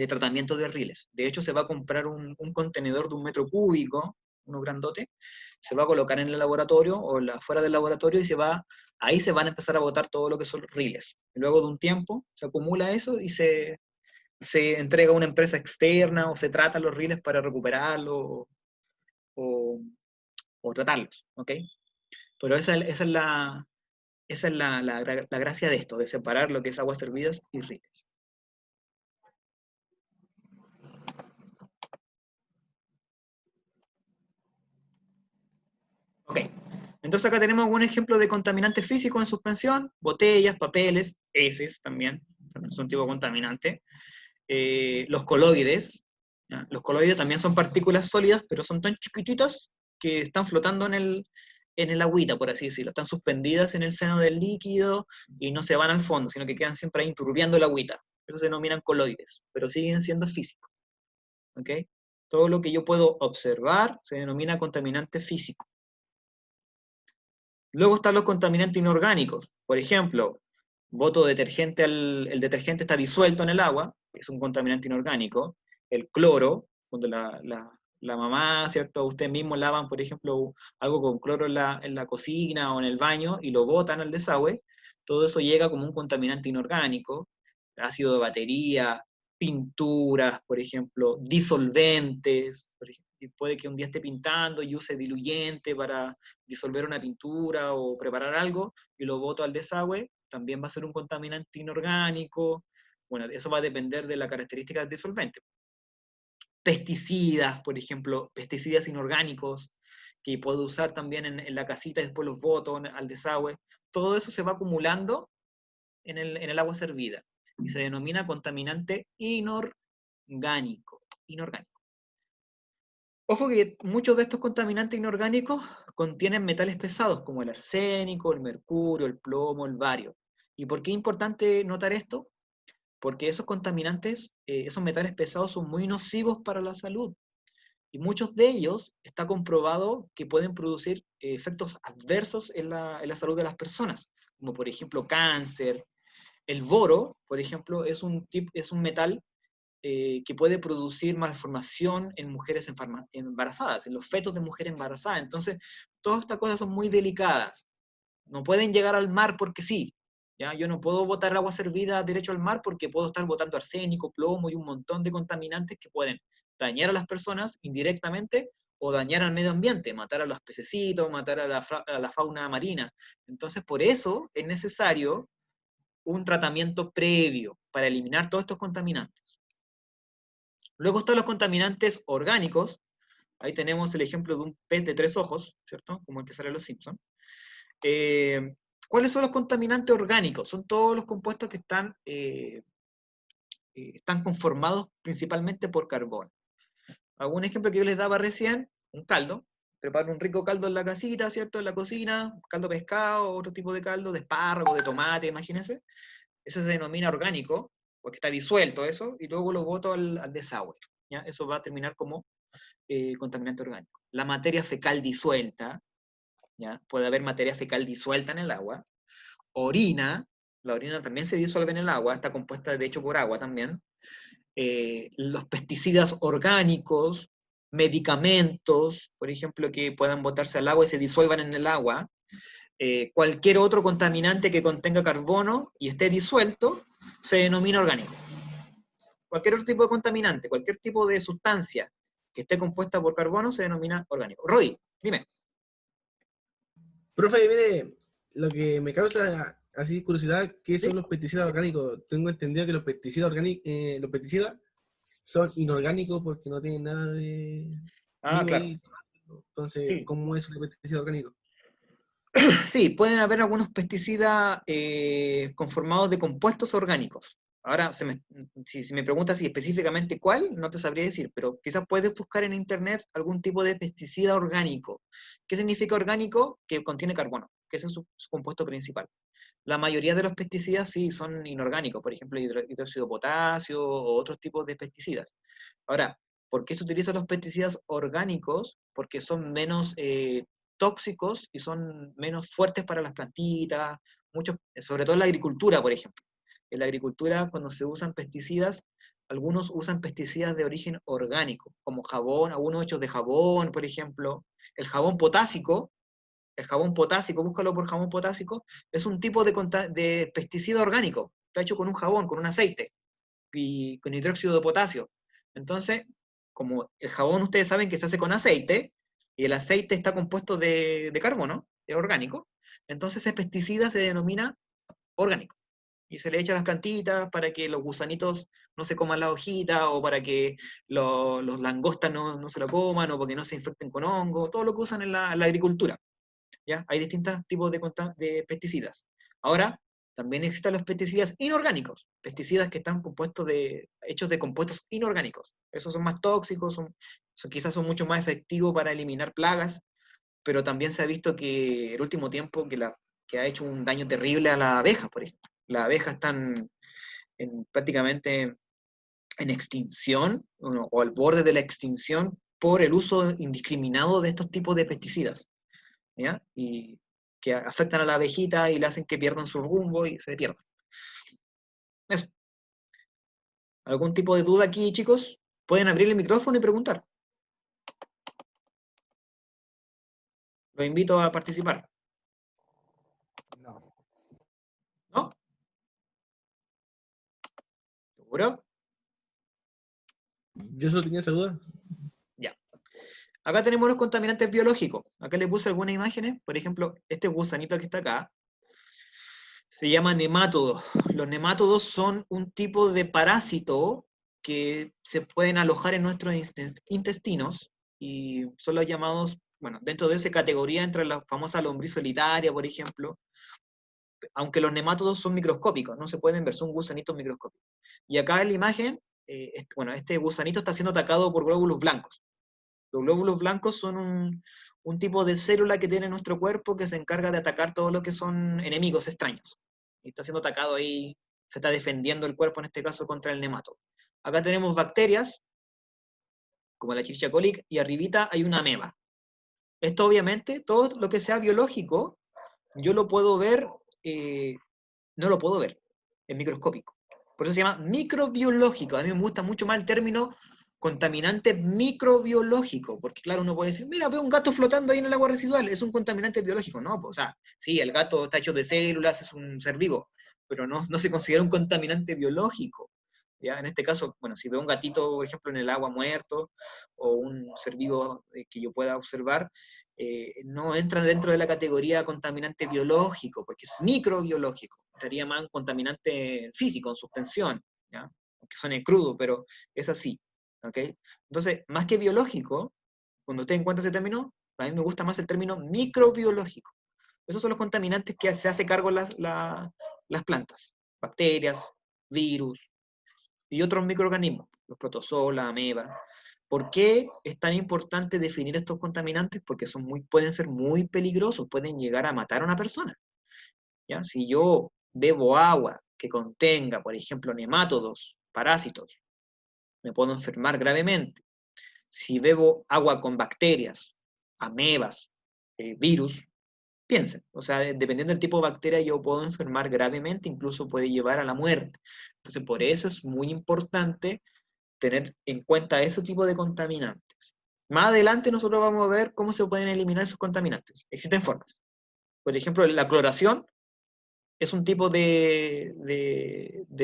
tratamiento de riles. De hecho, se va a comprar un contenedor de 1 metro cúbico, uno grandote, se va a colocar en el laboratorio o fuera del laboratorio y ahí se van a empezar a botar todo lo que son riles. Luego de un tiempo se acumula eso y se entrega a una empresa externa o se tratan los riles para recuperarlos o tratarlos, ¿ok? Pero esa es la gracia de esto, de separar lo que es aguas servidas y riles. Ok, entonces acá tenemos un ejemplo de contaminantes físicos en suspensión, botellas, papeles, heces también, es un tipo de contaminante. Los coloides, ¿ya? Los coloides también son partículas sólidas, pero son tan chiquititas que están flotando en el agüita, por así decirlo. Están suspendidas en el seno del líquido y no se van al fondo, sino que quedan siempre ahí turbiando el agüita. Eso se denominan coloides, pero siguen siendo físicos. ¿Ok? Todo lo que yo puedo observar se denomina contaminante físico. Luego están los contaminantes inorgánicos. Por ejemplo, boto detergente, el detergente está disuelto en el agua, es un contaminante inorgánico. El cloro, cuando la mamá, ¿cierto? Ustedes mismos lavan, por ejemplo, algo con cloro en la cocina o en el baño y lo botan al desagüe, todo eso llega como un contaminante inorgánico. Ácido de batería, pinturas, por ejemplo, disolventes, por ejemplo, y puede que un día esté pintando y use diluyente para disolver una pintura o preparar algo y lo boto al desagüe, también va a ser un contaminante inorgánico. Bueno, eso va a depender de la característica del disolvente. Pesticidas, por ejemplo, pesticidas inorgánicos, que puedo usar también en la casita y después los boto al desagüe. Todo eso se va acumulando en el agua servida y se denomina contaminante inorgánico. Ojo que muchos de estos contaminantes inorgánicos contienen metales pesados como el arsénico, el mercurio, el plomo, el bario. ¿Y por qué es importante notar esto? Porque esos contaminantes, esos metales pesados son muy nocivos para la salud. Y muchos de ellos está comprobado que pueden producir efectos adversos en la salud de las personas, como por ejemplo cáncer. El boro, por ejemplo, es un metal que puede producir malformación en mujeres embarazadas, en los fetos de mujeres embarazadas. Entonces, todas estas cosas son muy delicadas. No pueden llegar al mar porque sí. ¿Ya? Yo no puedo botar agua servida derecho al mar porque puedo estar botando arsénico, plomo y un montón de contaminantes que pueden dañar a las personas indirectamente o dañar al medio ambiente, matar a los pececitos, matar a la fauna marina. Entonces, por eso es necesario un tratamiento previo para eliminar todos estos contaminantes. Luego están los contaminantes orgánicos. Ahí tenemos el ejemplo de un pez de 3 ojos, ¿cierto? Como el que sale en Los Simpsons. ¿Cuáles son los contaminantes orgánicos? Son todos los compuestos que están conformados principalmente por carbón. Algún ejemplo que yo les daba recién, un caldo. Preparo un rico caldo en la casita, ¿cierto? En la cocina, caldo de pescado, otro tipo de caldo, de espárrago, de tomate, imagínense. Eso se denomina orgánico, porque está disuelto eso, y luego lo boto al desagüe. ¿Ya? Eso va a terminar como contaminante orgánico. La materia fecal disuelta, ¿ya? Puede haber materia fecal disuelta en el agua. Orina, la orina también se disuelve en el agua, está compuesta de hecho por agua también. Los pesticidas orgánicos, medicamentos, por ejemplo, que puedan botarse al agua y se disuelvan en el agua. Cualquier otro contaminante que contenga carbono y esté disuelto, se denomina orgánico. Cualquier otro tipo de contaminante, cualquier tipo de sustancia que esté compuesta por carbono, se denomina orgánico. Roy, dime. Profe, mire, lo que me causa así curiosidad, ¿qué ¿Sí? son los pesticidas orgánicos? Tengo entendido que los pesticidas los pesticidas son inorgánicos porque no tienen nada de vivo Claro. ahí. Entonces, Sí. ¿cómo es el pesticida orgánico? Sí, pueden haber algunos pesticidas conformados de compuestos orgánicos. Ahora, si me preguntas si específicamente cuál, no te sabría decir, pero quizás puedes buscar en internet algún tipo de pesticida orgánico. ¿Qué significa orgánico? Que contiene carbono, que ese es su compuesto principal. La mayoría de los pesticidas sí son inorgánicos, por ejemplo, hidróxido de potasio o otros tipos de pesticidas. Ahora, ¿por qué se utilizan los pesticidas orgánicos? Porque son menos tóxicos y son menos fuertes para las plantitas, sobre todo en la agricultura, por ejemplo. En la agricultura, cuando se usan pesticidas, algunos usan pesticidas de origen orgánico, como jabón, algunos hechos de jabón, por ejemplo. El jabón potásico, búscalo por jabón potásico, es un tipo de pesticida orgánico. Está hecho con un jabón, con un aceite, y con hidróxido de potasio. Entonces, como el jabón ustedes saben que se hace con aceite, y el aceite está compuesto de carbono, es orgánico, entonces ese pesticida se denomina orgánico. Y se le echa a las plantitas para que los gusanitos no se coman la hojita, o para que los langostas no se lo coman, o porque no se infecten con hongo, todo lo que usan en la agricultura. ¿Ya? Hay distintos tipos de pesticidas. Ahora, También existen los pesticidas inorgánicos, pesticidas que están hechos de compuestos inorgánicos. Esos son más tóxicos, quizás son mucho más efectivos para eliminar plagas, pero también se ha visto que el último tiempo que ha hecho un daño terrible a las abejas, por ejemplo. Las abejas están prácticamente en extinción, o al borde de la extinción, por el uso indiscriminado de estos tipos de pesticidas, ¿ya? Y que afectan a la abejita y le hacen que pierdan su rumbo y se pierdan. Eso. ¿Algún tipo de duda aquí, chicos? Pueden abrir el micrófono y preguntar. Los invito a participar. No. ¿No? ¿Seguro? Yo solo tenía esa duda. Ya. Acá tenemos los contaminantes biológicos. Acá les puse algunas imágenes. Por ejemplo, este gusanito que está acá se llama nemátodo. Los nemátodos son un tipo de parásito que se pueden alojar en nuestros intestinos y son los llamados, bueno, dentro de esa categoría entre la famosa lombriz solitaria, por ejemplo, aunque los nemátodos son microscópicos, no se pueden ver, son gusanitos microscópicos. Y acá en la imagen, este gusanito está siendo atacado por glóbulos blancos. Los glóbulos blancos son un tipo de célula que tiene nuestro cuerpo que se encarga de atacar todo lo que son enemigos extraños. Y está siendo atacado ahí, se está defendiendo el cuerpo en este caso contra el nemato. Acá tenemos bacterias, como la Escherichia coli, y arribita hay una ameba. Esto obviamente, todo lo que sea biológico, yo lo puedo ver, no lo puedo ver, es microscópico. Por eso se llama microbiológico. A mí me gusta mucho más el término contaminante microbiológico, porque claro, uno puede decir, mira, veo un gato flotando ahí en el agua residual, es un contaminante biológico. No, pues, o sea, sí, el gato está hecho de células, es un ser vivo, pero no se considera un contaminante biológico. ¿Ya? En este caso, bueno, si veo un gatito, por ejemplo, en el agua muerto, o un ser vivo que yo pueda observar, no entra dentro de la categoría contaminante biológico, porque es microbiológico, estaría más un contaminante físico, en suspensión, ¿ya? Aunque suene crudo, pero es así, ¿ok? Entonces, más que biológico, cuando usted encuentra ese término, a mí me gusta más el término microbiológico. Esos son los contaminantes que se hace cargo las plantas, bacterias, virus, y otros microorganismos, los protozoos, la ameba. ¿Por qué es tan importante definir estos contaminantes? Porque pueden ser muy peligrosos, pueden llegar a matar a una persona. ¿Ya? Si yo bebo agua que contenga, por ejemplo, nemátodos, parásitos, me puedo enfermar gravemente. Si bebo agua con bacterias, amebas, virus, piensen, o sea, dependiendo del tipo de bacteria yo puedo enfermar gravemente, incluso puede llevar a la muerte. Entonces, por eso es muy importante tener en cuenta ese tipo de contaminantes. Más adelante nosotros vamos a ver cómo se pueden eliminar esos contaminantes. Existen formas. Por ejemplo, la cloración es un tipo de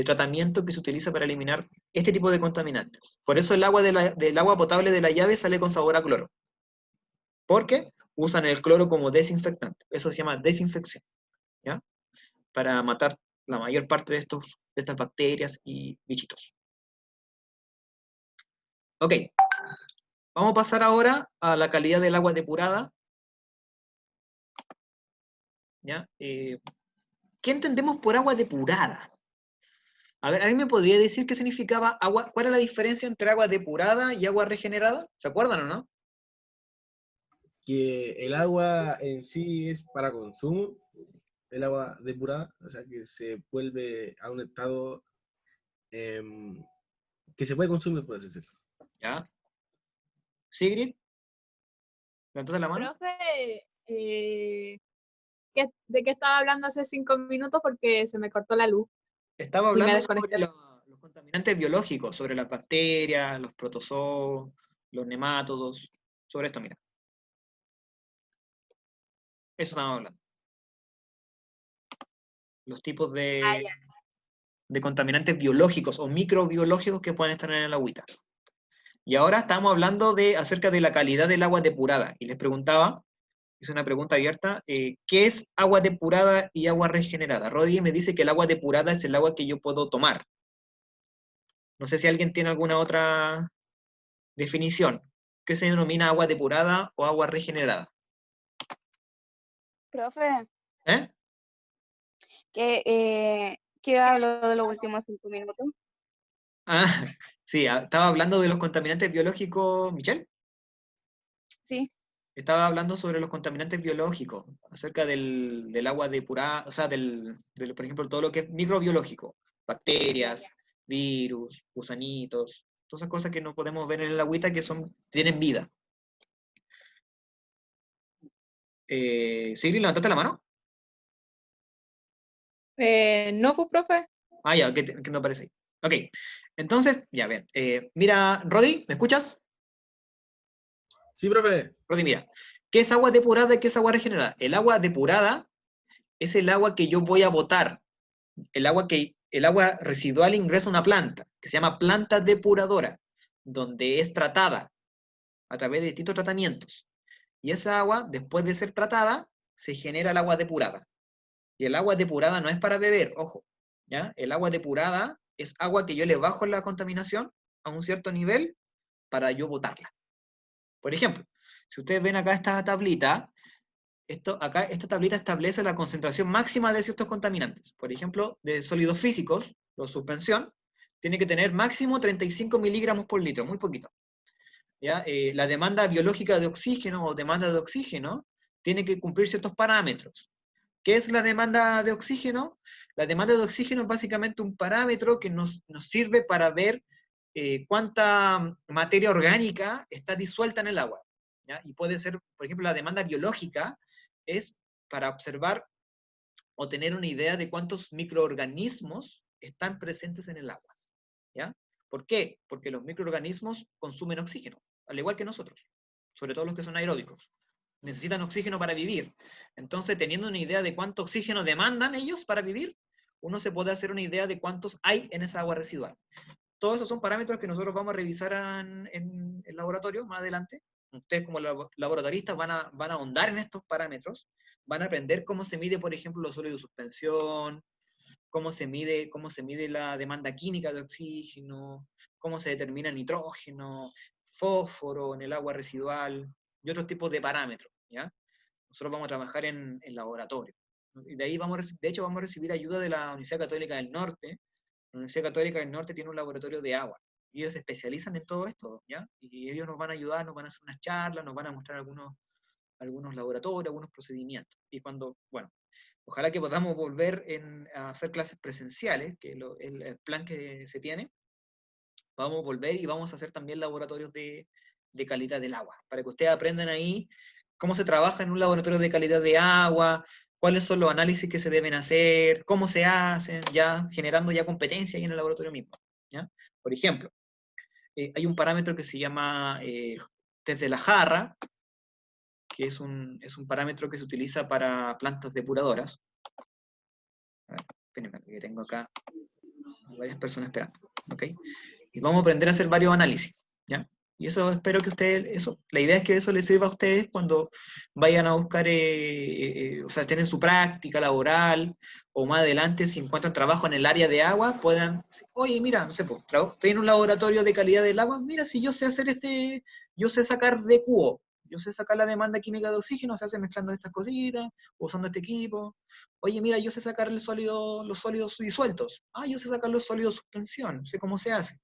tratamiento que se utiliza para eliminar este tipo de contaminantes. Por eso el agua del agua potable de la llave sale con sabor a cloro. Porque usan el cloro como desinfectante. Eso se llama desinfección, ¿ya? Para matar la mayor parte de estas bacterias y bichitos. Ok, vamos a pasar ahora a la calidad del agua depurada. ¿Ya? ¿Qué entendemos por agua depurada? A ver, ¿alguien me podría decir qué significaba agua? ¿Cuál es la diferencia entre agua depurada y agua regenerada? ¿Se acuerdan o no? Que el agua en sí es para consumo, el agua depurada, o sea que se vuelve a un estado que se puede consumir, por así decirlo. ¿Ya? ¿Sigrid? ¿Levantaste la mano? Profe, ¿de qué estaba hablando hace 5 minutos? Porque se me cortó la luz Estaba y me hablando sobre desconecté. los contaminantes biológicos, sobre las bacterias, los protozoos, los nemátodos, sobre esto, mira. Eso estamos hablando. Los tipos de contaminantes biológicos o microbiológicos que pueden estar en el agüita. Y ahora estamos hablando acerca de la calidad del agua depurada. Y les preguntaba, hice una pregunta abierta, ¿qué es agua depurada y agua regenerada? Rodi me dice que el agua depurada es el agua que yo puedo tomar. No sé si alguien tiene alguna otra definición. ¿Qué se denomina agua depurada o agua regenerada? Profe, ¿Eh? ¿Qué hablo de los últimos 5 minutos? Ah, sí, estaba hablando de los contaminantes biológicos, Michelle. Sí, Estaba hablando sobre los contaminantes biológicos, acerca del agua depurada, o sea, por ejemplo, todo lo que es microbiológico, bacterias, virus, gusanitos, todas esas cosas que no podemos ver en el agüita que tienen vida. Sigrid, levantaste la mano. No, pues, profe. Ah, ya, que no aparece ahí. Ok, entonces, ya ven. Mira, Rodi, ¿me escuchas? Sí, profe. Rodi, mira. ¿Qué es agua depurada y qué es agua regenerada? El agua depurada es el agua que yo voy a botar. El agua residual ingresa a una planta, que se llama planta depuradora, donde es tratada a través de distintos tratamientos. Y esa agua, después de ser tratada, se genera el agua depurada. Y el agua depurada no es para beber, ojo, ¿ya? El agua depurada es agua que yo le bajo la contaminación a un cierto nivel para yo botarla. Por ejemplo, si ustedes ven acá esta tablita, esta tablita establece la concentración máxima de ciertos contaminantes. Por ejemplo, de sólidos físicos, la suspensión, tiene que tener máximo 35 miligramos por litro, muy poquito. ¿Ya? La demanda biológica de oxígeno o demanda de oxígeno tiene que cumplir ciertos parámetros. ¿Qué es la demanda de oxígeno? La demanda de oxígeno es básicamente un parámetro que nos sirve para ver cuánta materia orgánica está disuelta en el agua. ¿Ya? Y puede ser, por ejemplo, la demanda biológica es para observar o tener una idea de cuántos microorganismos están presentes en el agua. ¿Ya? ¿Por qué? Porque los microorganismos consumen oxígeno, al igual que nosotros, sobre todo los que son aeróbicos. Necesitan oxígeno para vivir. Entonces, teniendo una idea de cuánto oxígeno demandan ellos para vivir, uno se puede hacer una idea de cuántos hay en esa agua residual. Todos esos son parámetros que nosotros vamos a revisar en el laboratorio más adelante. Ustedes como laboratoristas van a ahondar en estos parámetros, van a aprender cómo se mide, por ejemplo, los sólidos de suspensión, cómo se mide la demanda química de oxígeno, cómo se determina nitrógeno, fósforo en el agua residual y otros tipos de parámetros, ¿ya? Nosotros vamos a trabajar en laboratorio. Y de ahí de hecho vamos a recibir ayuda de la Universidad Católica del Norte. La Universidad Católica del Norte tiene un laboratorio de agua. Y ellos se especializan en todo esto, ¿ya? Y ellos nos van a ayudar, nos van a hacer unas charlas, nos van a mostrar algunos laboratorios, algunos procedimientos. Y bueno, ojalá que podamos volver a hacer clases presenciales, que es el plan que se tiene. Vamos a volver y vamos a hacer también laboratorios de calidad del agua, para que ustedes aprendan ahí cómo se trabaja en un laboratorio de calidad de agua, cuáles son los análisis que se deben hacer, cómo se hacen, ya generando ya competencia ahí en el laboratorio mismo. ¿Ya? Por ejemplo, hay un parámetro que se llama test de la jarra, que es un parámetro que se utiliza para plantas depuradoras. A ver, espérenme, que tengo acá varias personas esperando. ¿Ok? Y vamos a aprender a hacer varios análisis. ¿Ya? Y eso espero que ustedes, la idea es que eso les sirva a ustedes cuando vayan a buscar, o sea, tienen su práctica laboral, o más adelante, si encuentran trabajo en el área de agua, puedan, oye, mira, no sé, pues, estoy en un laboratorio de calidad del agua, mira, si yo sé hacer yo sé sacar DQO, yo sé sacar la demanda química de oxígeno, se hace mezclando estas cositas, usando este equipo. Oye, mira, yo sé sacar los sólidos disueltos. Ah, yo sé sacar los sólidos suspensión, sé cómo se hace.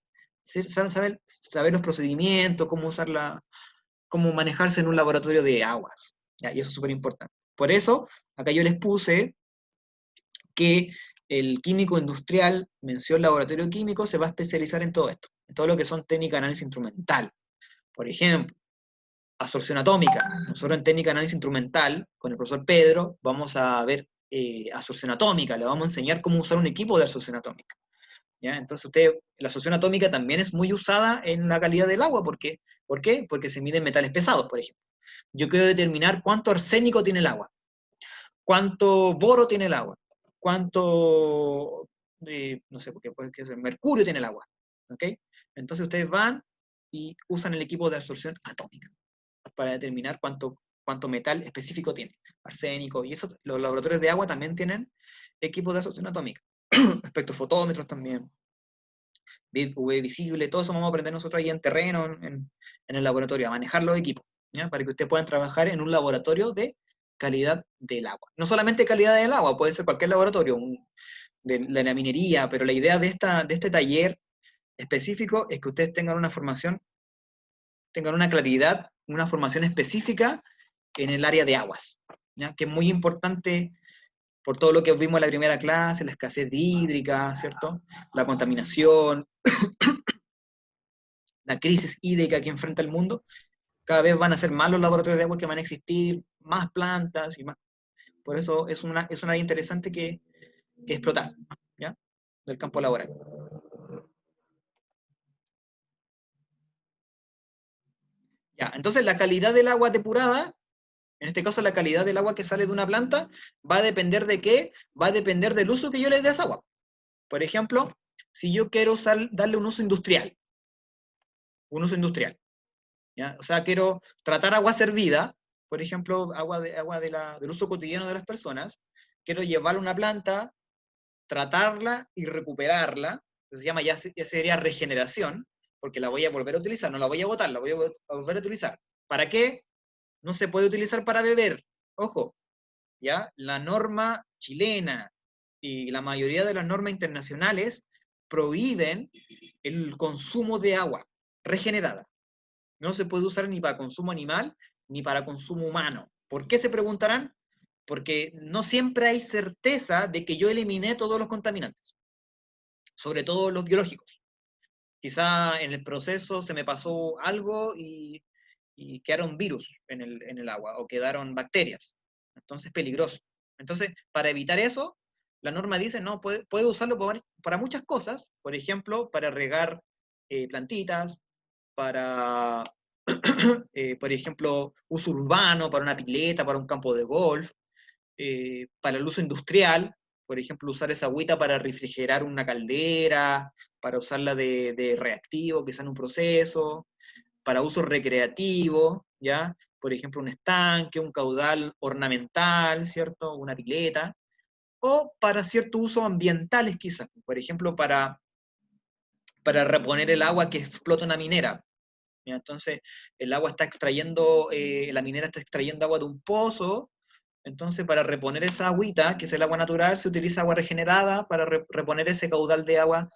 Saber los procedimientos, cómo manejarse en un laboratorio de aguas. ¿Ya? Y eso es súper importante. Por eso, acá yo les puse que el químico industrial, mención laboratorio químico, se va a especializar en todo esto, en todo lo que son técnicas de análisis instrumental. Por ejemplo, absorción atómica. Nosotros en técnica de análisis instrumental, con el profesor Pedro, vamos a ver absorción atómica, le vamos a enseñar cómo usar un equipo de absorción atómica. ¿Ya? Entonces la absorción atómica también es muy usada en la calidad del agua. ¿Por qué? Porque se miden metales pesados, por ejemplo. Yo quiero determinar cuánto arsénico tiene el agua, cuánto boro tiene el agua, cuánto, no sé, porque puede ser mercurio tiene el agua. ¿Ok? Entonces ustedes van y usan el equipo de absorción atómica para determinar cuánto metal específico tiene, arsénico, y eso, los laboratorios de agua también tienen equipos de absorción atómica, espectrofotómetros también, UV visible, todo eso vamos a aprender nosotros ahí en terreno, en el laboratorio, a manejar los equipos, ¿ya? Para que ustedes puedan trabajar en un laboratorio de calidad del agua. No solamente calidad del agua, puede ser cualquier laboratorio, de la minería, pero la idea de este taller específico es que ustedes tengan una formación, tengan una claridad, una formación específica en el área de aguas, ¿ya? Que es muy importante por todo lo que vimos en la primera clase, la escasez hídrica, ¿cierto? La contaminación, la crisis hídrica que enfrenta el mundo. Cada vez van a ser más los laboratorios de agua que van a existir, más plantas y más. Por eso es una área interesante que explotar, ¿ya? Del campo laboral. Ya, entonces la calidad del agua depurada, en este caso la calidad del agua que sale de una planta, va a depender de qué, va a depender del uso que yo le dé a esa agua. Por ejemplo, si yo quiero darle un uso industrial, ¿ya? O sea, quiero tratar agua servida, por ejemplo, agua del uso cotidiano de las personas, quiero llevarla a una planta, tratarla y recuperarla, se llama ya sería regeneración, porque la voy a volver a utilizar, no la voy a botar, la voy a volver a utilizar. ¿Para qué? No se puede utilizar para beber. Ojo, ¿ya? La norma chilena y la mayoría de las normas internacionales prohíben el consumo de agua regenerada. No se puede usar ni para consumo animal ni para consumo humano. ¿Por qué se preguntarán? Porque no siempre hay certeza de que yo eliminé todos los contaminantes, sobre todo los biológicos. Quizá en el proceso se me pasó algo y quedaron virus en el agua o quedaron bacterias. Entonces es peligroso. Entonces, para evitar eso, la norma dice, no, puede usarlo para muchas cosas, por ejemplo, para regar plantitas, para, por ejemplo, uso urbano, para una pileta, para un campo de golf, para el uso industrial, por ejemplo, usar esa agüita para refrigerar una caldera, para usarla de reactivo, quizá en un proceso, para uso recreativo, ¿ya? Por ejemplo, un estanque, un caudal ornamental, ¿cierto? Una pileta, o para ciertos usos ambientales quizás, por ejemplo, para reponer el agua que explota una minera. ¿Ya? Entonces, el agua está extrayendo, la minera está extrayendo agua de un pozo, entonces para reponer esa agüita, que es el agua natural, se utiliza agua regenerada para reponer ese caudal de agua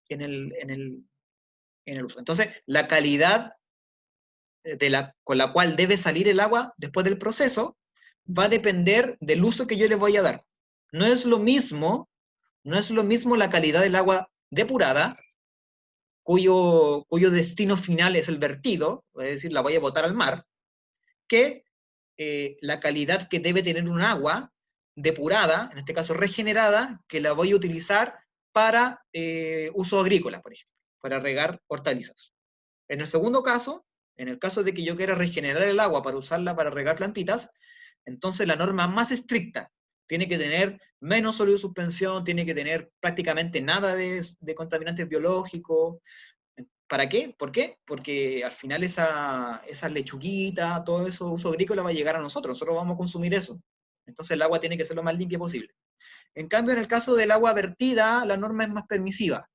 en el uso. Entonces, la calidad con la cual debe salir el agua después del proceso va a depender del uso que yo le voy a dar. No es lo mismo la calidad del agua depurada, cuyo destino final es el vertido, es decir, la voy a botar al mar, que la calidad que debe tener un agua depurada, en este caso regenerada, que la voy a utilizar para uso agrícola, por ejemplo, para regar hortalizas. En el segundo caso, en el caso de que yo quiera regenerar el agua para usarla para regar plantitas, entonces la norma más estricta tiene que tener menos sólido de suspensión, tiene que tener prácticamente nada de contaminantes biológicos. ¿Para qué? ¿Por qué? Porque al final esa lechuguita, todo eso uso agrícola va a llegar a nosotros vamos a consumir eso. Entonces el agua tiene que ser lo más limpia posible. En cambio, en el caso del agua vertida, la norma es más permisiva.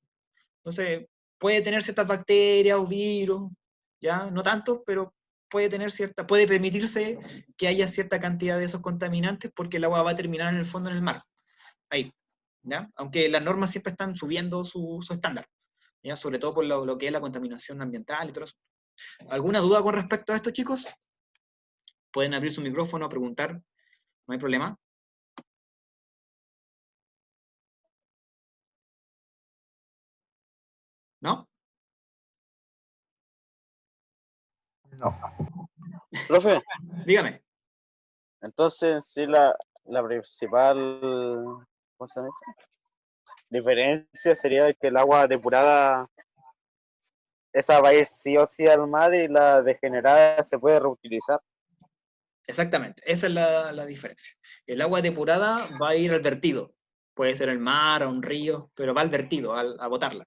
Entonces, puede tener ciertas bacterias o virus, ¿ya? No tanto, pero puede permitirse que haya cierta cantidad de esos contaminantes porque el agua va a terminar en el fondo en el mar. Ahí, ¿ya? Aunque las normas siempre están subiendo su estándar, ¿ya? Sobre todo por lo que es la contaminación ambiental y todo eso. ¿Alguna duda con respecto a esto, chicos? Pueden abrir su micrófono, preguntar, no hay problema. ¿No? No. Profe, Dígame. entonces sí la principal, ¿cómo se llama eso? Diferencia sería que el agua depurada, esa va a ir sí o sí al mar y la degenerada se puede reutilizar. Exactamente, esa es la diferencia. El agua depurada va a ir al vertido. Puede ser el mar o un río, pero va al vertido, a botarla.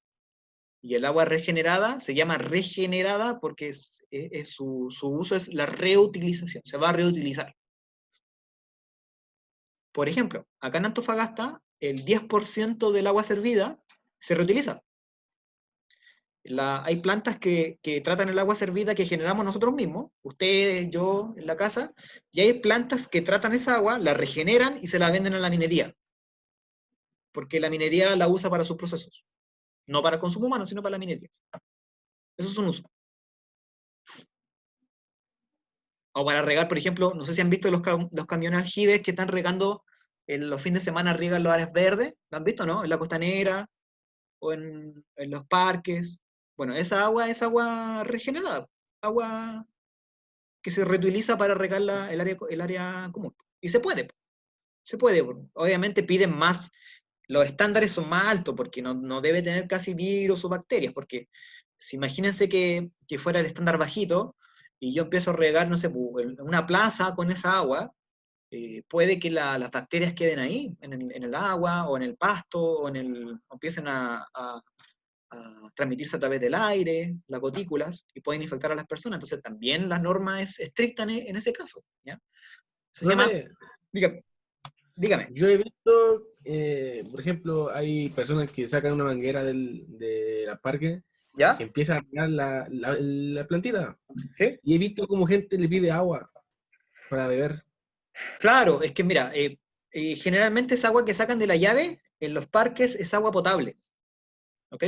Y el agua regenerada se llama regenerada porque su uso es la reutilización, se va a reutilizar. Por ejemplo, acá en Antofagasta, el 10% del agua servida se reutiliza. Hay plantas que tratan el agua servida que generamos nosotros mismos, ustedes, yo, en la casa, y hay plantas que tratan esa agua, la regeneran y se la venden a la minería, porque la minería la usa para sus procesos, no para el consumo humano, sino para la minería. Eso es un uso. O para regar, por ejemplo, no sé si han visto los camiones aljibes que están regando, en los fines de semana riegan los áreas verdes, ¿lo han visto, no? En la costanera, o en los parques. Bueno, esa agua es agua regenerada, agua que se reutiliza para regar el área común. Y se puede. Obviamente piden más, los estándares son más altos, porque no debe tener casi virus o bacterias, porque si imagínense que fuera el estándar bajito, y yo empiezo a regar, no sé, una plaza con esa agua, puede que las bacterias queden ahí, en el agua, o en el pasto, o empiecen a transmitirse a través del aire, las gotículas, y pueden infectar a las personas. Entonces también la norma es estricta en ese caso, ¿ya? Se llama, Profe, dígame. yo he visto, por ejemplo, hay personas que sacan una manguera de la parque ¿Ya? que empieza a regar la plantita. ¿Sí? Y he visto como gente le pide agua para beber. Claro, es que mira, generalmente esa agua que sacan de la llave en los parques es agua potable, ¿ok?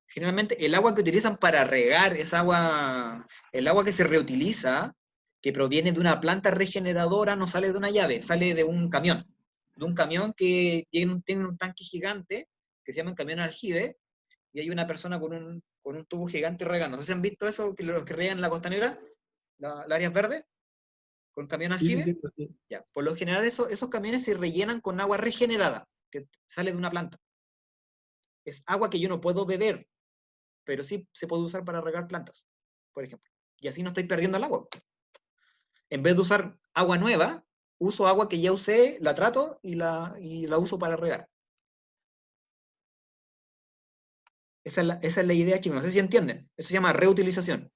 Generalmente el agua que utilizan para regar es el agua que se reutiliza, que proviene de una planta regeneradora, no sale de una llave, sale de un camión que tiene un tanque gigante, que se llama un camión aljibe, y hay una persona con un tubo gigante regando. ¿No sé si han visto eso, que los que riegan en la costanera, las áreas verdes, con camión Sí, sí, aljibe? entiendo, sí. Ya, por lo general esos camiones se rellenan con agua regenerada, que sale de una planta. Es agua que yo no puedo beber, pero sí se puede usar para regar plantas, por ejemplo. Y así no estoy perdiendo el agua. En vez de usar agua nueva, uso agua que ya usé, la trato y la uso para regar. Esa es la idea, chicos. No sé si entienden. Eso se llama reutilización.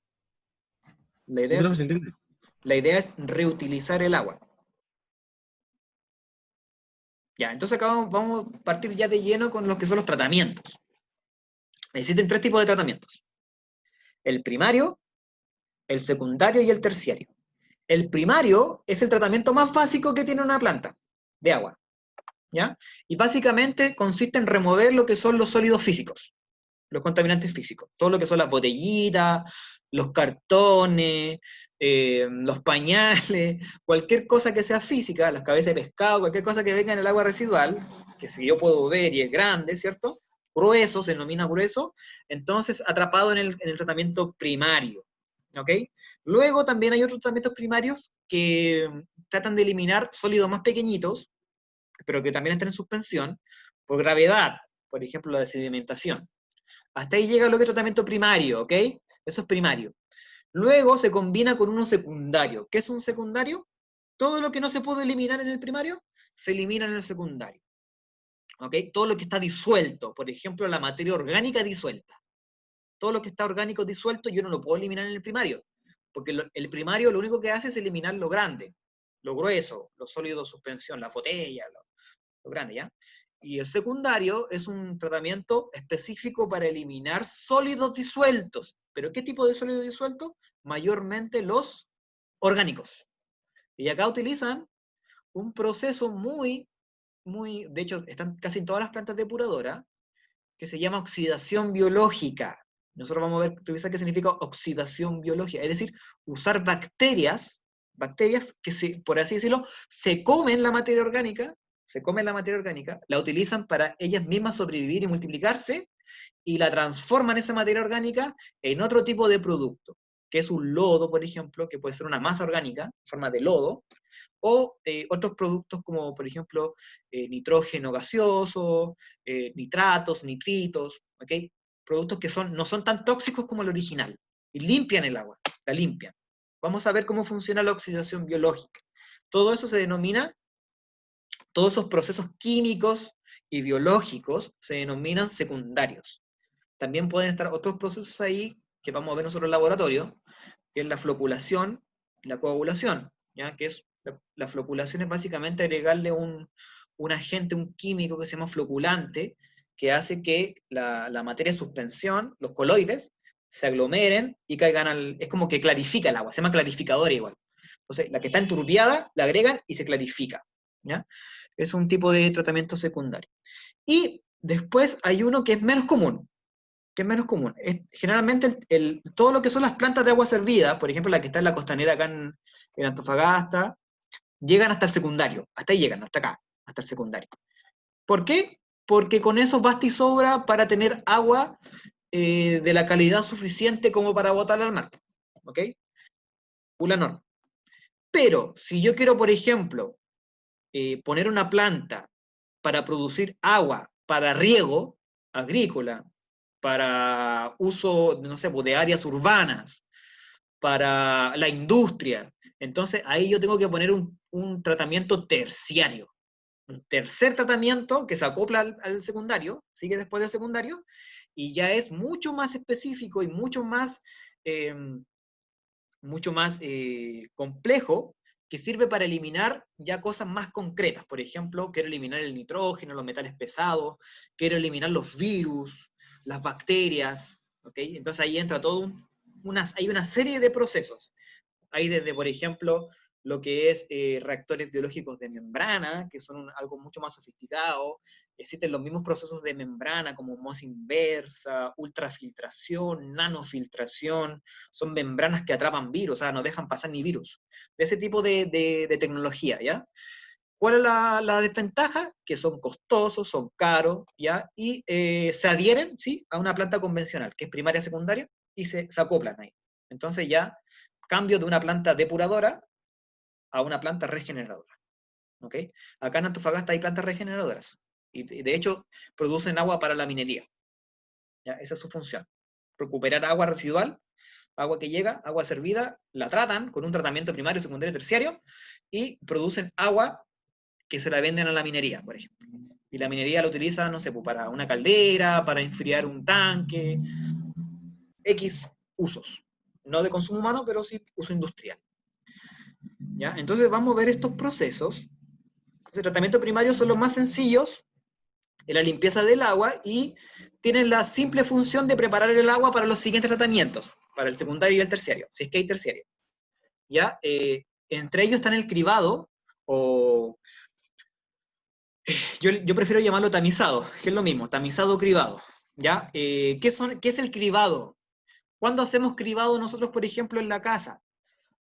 La Sí, idea profe, es, se entiende. la idea es reutilizar el agua. Ya, entonces acá vamos a partir ya de lleno con lo que son los tratamientos. Existen 3 tipos de tratamientos: el primario, el secundario y el terciario. El primario es el tratamiento más básico que tiene una planta de agua, ¿ya? Y básicamente consiste en remover lo que son los sólidos físicos, los contaminantes físicos, todo lo que son las botellitas, los cartones, los pañales, cualquier cosa que sea física, las cabezas de pescado, cualquier cosa que venga en el agua residual, que si yo puedo ver y es grande, ¿cierto? Grueso, se denomina grueso, entonces atrapado en el tratamiento primario, ¿ok? Luego también hay otros tratamientos primarios que tratan de eliminar sólidos más pequeñitos, pero que también están en suspensión, por gravedad, por ejemplo la de sedimentación. Hasta ahí llega lo que es tratamiento primario, ¿ok? Eso es primario. Luego se combina con uno secundario. ¿Qué es un secundario? Todo lo que no se puede eliminar en el primario, se elimina en el secundario. ¿Ok? Todo lo que está disuelto, por ejemplo, la materia orgánica disuelta. Todo lo que está orgánico disuelto yo no lo puedo eliminar en el primario, porque el primario lo único que hace es eliminar lo grande, lo grueso, los sólidos de suspensión, la botella, lo grande, ¿ya? Y el secundario es un tratamiento específico para eliminar sólidos disueltos. ¿Pero qué tipo de sólidos disueltos? Mayormente los orgánicos. Y acá utilizan un proceso de hecho, están casi en todas las plantas depuradoras, que se llama oxidación biológica. Nosotros vamos a revisar qué significa oxidación biológica, es decir, usar bacterias que, por así decirlo, se comen la materia orgánica, la utilizan para ellas mismas sobrevivir y multiplicarse, y la transforman esa materia orgánica en otro tipo de producto, que es un lodo, por ejemplo, que puede ser una masa orgánica, en forma de lodo, o otros productos como, por ejemplo, nitrógeno gaseoso, nitratos, nitritos, ¿ok? Productos que no son tan tóxicos como el original, y limpian el agua, la limpian. Vamos a ver cómo funciona la oxidación biológica. Todo eso se denomina, todos esos procesos químicos y biológicos se denominan secundarios. También pueden estar otros procesos ahí que vamos a ver nosotros en el laboratorio, que es la floculación y la coagulación, ¿ya? Que es la floculación es básicamente agregarle un agente, un químico que se llama floculante, que hace que la materia de suspensión, los coloides, se aglomeren y caigan es como que clarifica el agua, se llama clarificador igual. Entonces, la que está enturbiada, la agregan y se clarifica, ¿ya? Es un tipo de tratamiento secundario. Y después hay uno que es menos común, generalmente todo lo que son las plantas de agua servida, por ejemplo, la que está en la costanera acá en Antofagasta, llegan hasta el secundario, hasta ahí llegan, hasta acá, hasta el secundario. ¿Por qué? Porque con eso basta y sobra para tener agua de la calidad suficiente como para botarla al mar, ¿ok? Una norma. Pero, si yo quiero, por ejemplo, poner una planta para producir agua para riego agrícola, para uso, no sé, de áreas urbanas, para la industria, entonces ahí yo tengo que poner un tratamiento terciario, un tercer tratamiento que se acopla al secundario, sigue después del secundario, y ya es mucho más específico y mucho más complejo, que sirve para eliminar ya cosas más concretas. Por ejemplo, quiero eliminar el nitrógeno, los metales pesados, quiero eliminar los virus, las bacterias, ¿ok? Entonces ahí entra hay una serie de procesos. Hay desde, por ejemplo, lo que es reactores biológicos de membrana, que son algo mucho más sofisticado. Existen los mismos procesos de membrana, como osmosis inversa, ultrafiltración, nanofiltración. Son membranas que atrapan virus, o sea, no dejan pasar ni virus. De ese tipo de tecnología, ¿ya? ¿Cuál es la desventaja? Que son costosos, son caros, ¿ya? Y se adhieren, ¿sí?, a una planta convencional, que es primaria, secundaria, y se acoplan ahí. Entonces ya cambio de una planta depuradora a una planta regeneradora. ¿Ok? Acá en Antofagasta hay plantas regeneradoras, y de hecho producen agua para la minería. ¿Ya? Esa es su función. Recuperar agua residual, agua que llega, agua servida, la tratan con un tratamiento primario, secundario, terciario, y producen agua que se la venden a la minería, por ejemplo. Y la minería la utiliza, no sé, pues para una caldera, para enfriar un tanque, X usos. No de consumo humano, pero sí uso industrial. ¿Ya? Entonces vamos a ver estos procesos. El tratamiento primario son los más sencillos, en la limpieza del agua, y tienen la simple función de preparar el agua para los siguientes tratamientos, para el secundario y el terciario, si es que hay terciario. ¿Ya? Entre ellos están el cribado, o yo prefiero llamarlo tamizado, que es lo mismo, tamizado o cribado. ¿Ya? ¿Qué es el cribado? ¿Cuándo hacemos cribado nosotros, por ejemplo, en la casa?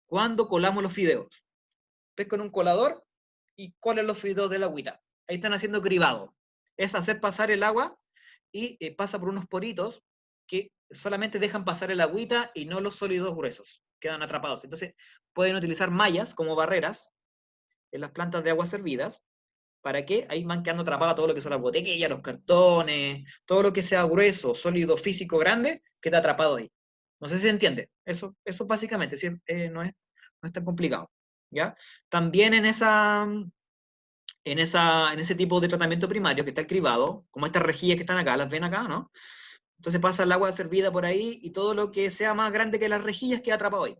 Cuando colamos los fideos. Ves con un colador y colan los fideos de la agüita. Ahí están haciendo cribado. Es hacer pasar el agua y pasa por unos poritos que solamente dejan pasar el agüita y no los sólidos gruesos. Quedan atrapados. Entonces pueden utilizar mallas como barreras en las plantas de agua servidas, para que ahí van quedando atrapadas todo lo que son las botellas, los cartones, todo lo que sea grueso, sólido, físico, grande, queda atrapado ahí. No sé si se entiende. Eso básicamente, ¿sí? No es tan complicado. ¿Ya? También en ese tipo de tratamiento primario que está el cribado, como estas rejillas que están acá, las ven acá, ¿no? Entonces pasa el agua servida por ahí y todo lo que sea más grande que las rejillas queda atrapado ahí.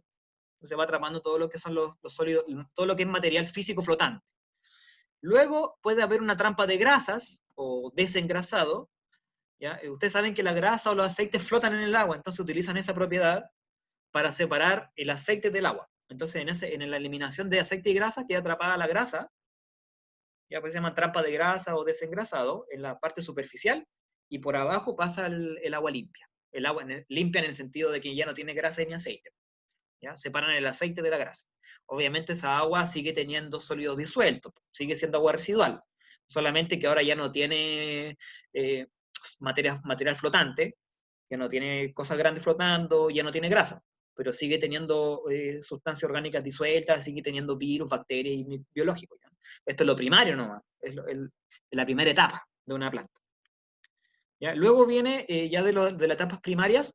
Entonces va atrapando todo lo que son los sólidos, todo lo que es material físico flotante. Luego puede haber una trampa de grasas o desengrasado. ¿Ya? Ustedes saben que la grasa o los aceites flotan en el agua, entonces utilizan esa propiedad para separar el aceite del agua. Entonces en la eliminación de aceite y grasa queda atrapada la grasa, ya pues se llama trampa de grasa o desengrasado, en la parte superficial, y por abajo pasa el agua limpia. El agua limpia en el sentido de que ya no tiene grasa ni aceite. ¿Ya? Separan el aceite de la grasa. Obviamente esa agua sigue teniendo sólido disuelto, sigue siendo agua residual, solamente que ahora ya no tiene material flotante, ya no tiene cosas grandes flotando, ya no tiene grasa, pero sigue teniendo sustancias orgánicas disueltas, sigue teniendo virus, bacterias y biológicos. ¿Ya? Esto es lo primario nomás, es la primera etapa de una planta. ¿Ya? Luego viene, ya de las etapas primarias,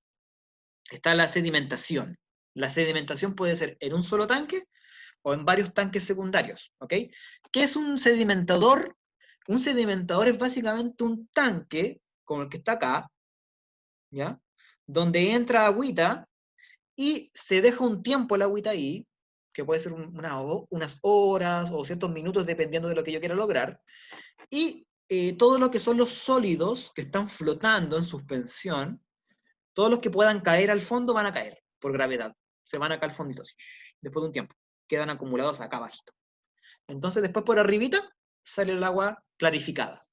está la sedimentación. La sedimentación puede ser en un solo tanque o en varios tanques secundarios, ¿ok? ¿Qué es un sedimentador? Un sedimentador es básicamente un tanque, como el que está acá, ¿ya? Donde entra agüita y se deja un tiempo el agüita ahí, que puede ser unas horas o ciertos minutos dependiendo de lo que yo quiera lograr, y todo lo que son los sólidos que están flotando en suspensión, todos los que puedan caer al fondo van a caer por gravedad. Se van acá al fondito, así, después de un tiempo. Quedan acumulados acá abajito. Entonces después por arribita sale el agua clarificada.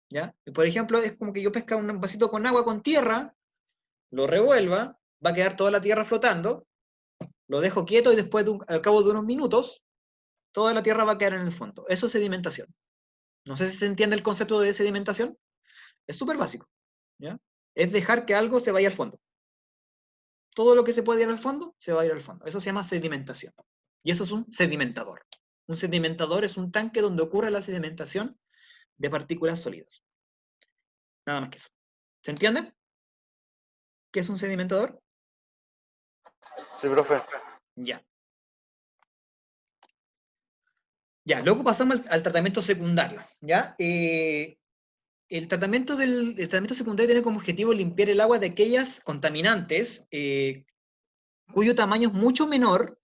¿Ya? Por ejemplo, es como que yo pesca un vasito con agua con tierra, lo revuelva, va a quedar toda la tierra flotando, lo dejo quieto y después, al cabo de unos minutos, toda la tierra va a quedar en el fondo. Eso es sedimentación. No sé si se entiende el concepto de sedimentación. Es súper básico. ¿Ya? Es dejar que algo se vaya al fondo. Todo lo que se puede ir al fondo, se va a ir al fondo. Eso se llama sedimentación. Y eso es un sedimentador. Un sedimentador es un tanque donde ocurre la sedimentación de partículas sólidas. Nada más que eso. ¿Se entiende? ¿Qué es un sedimentador? Sí, profe. Ya. Ya, luego pasamos al tratamiento secundario. ¿Ya? El tratamiento secundario tiene como objetivo limpiar el agua de aquellas contaminantes cuyo tamaño es mucho menor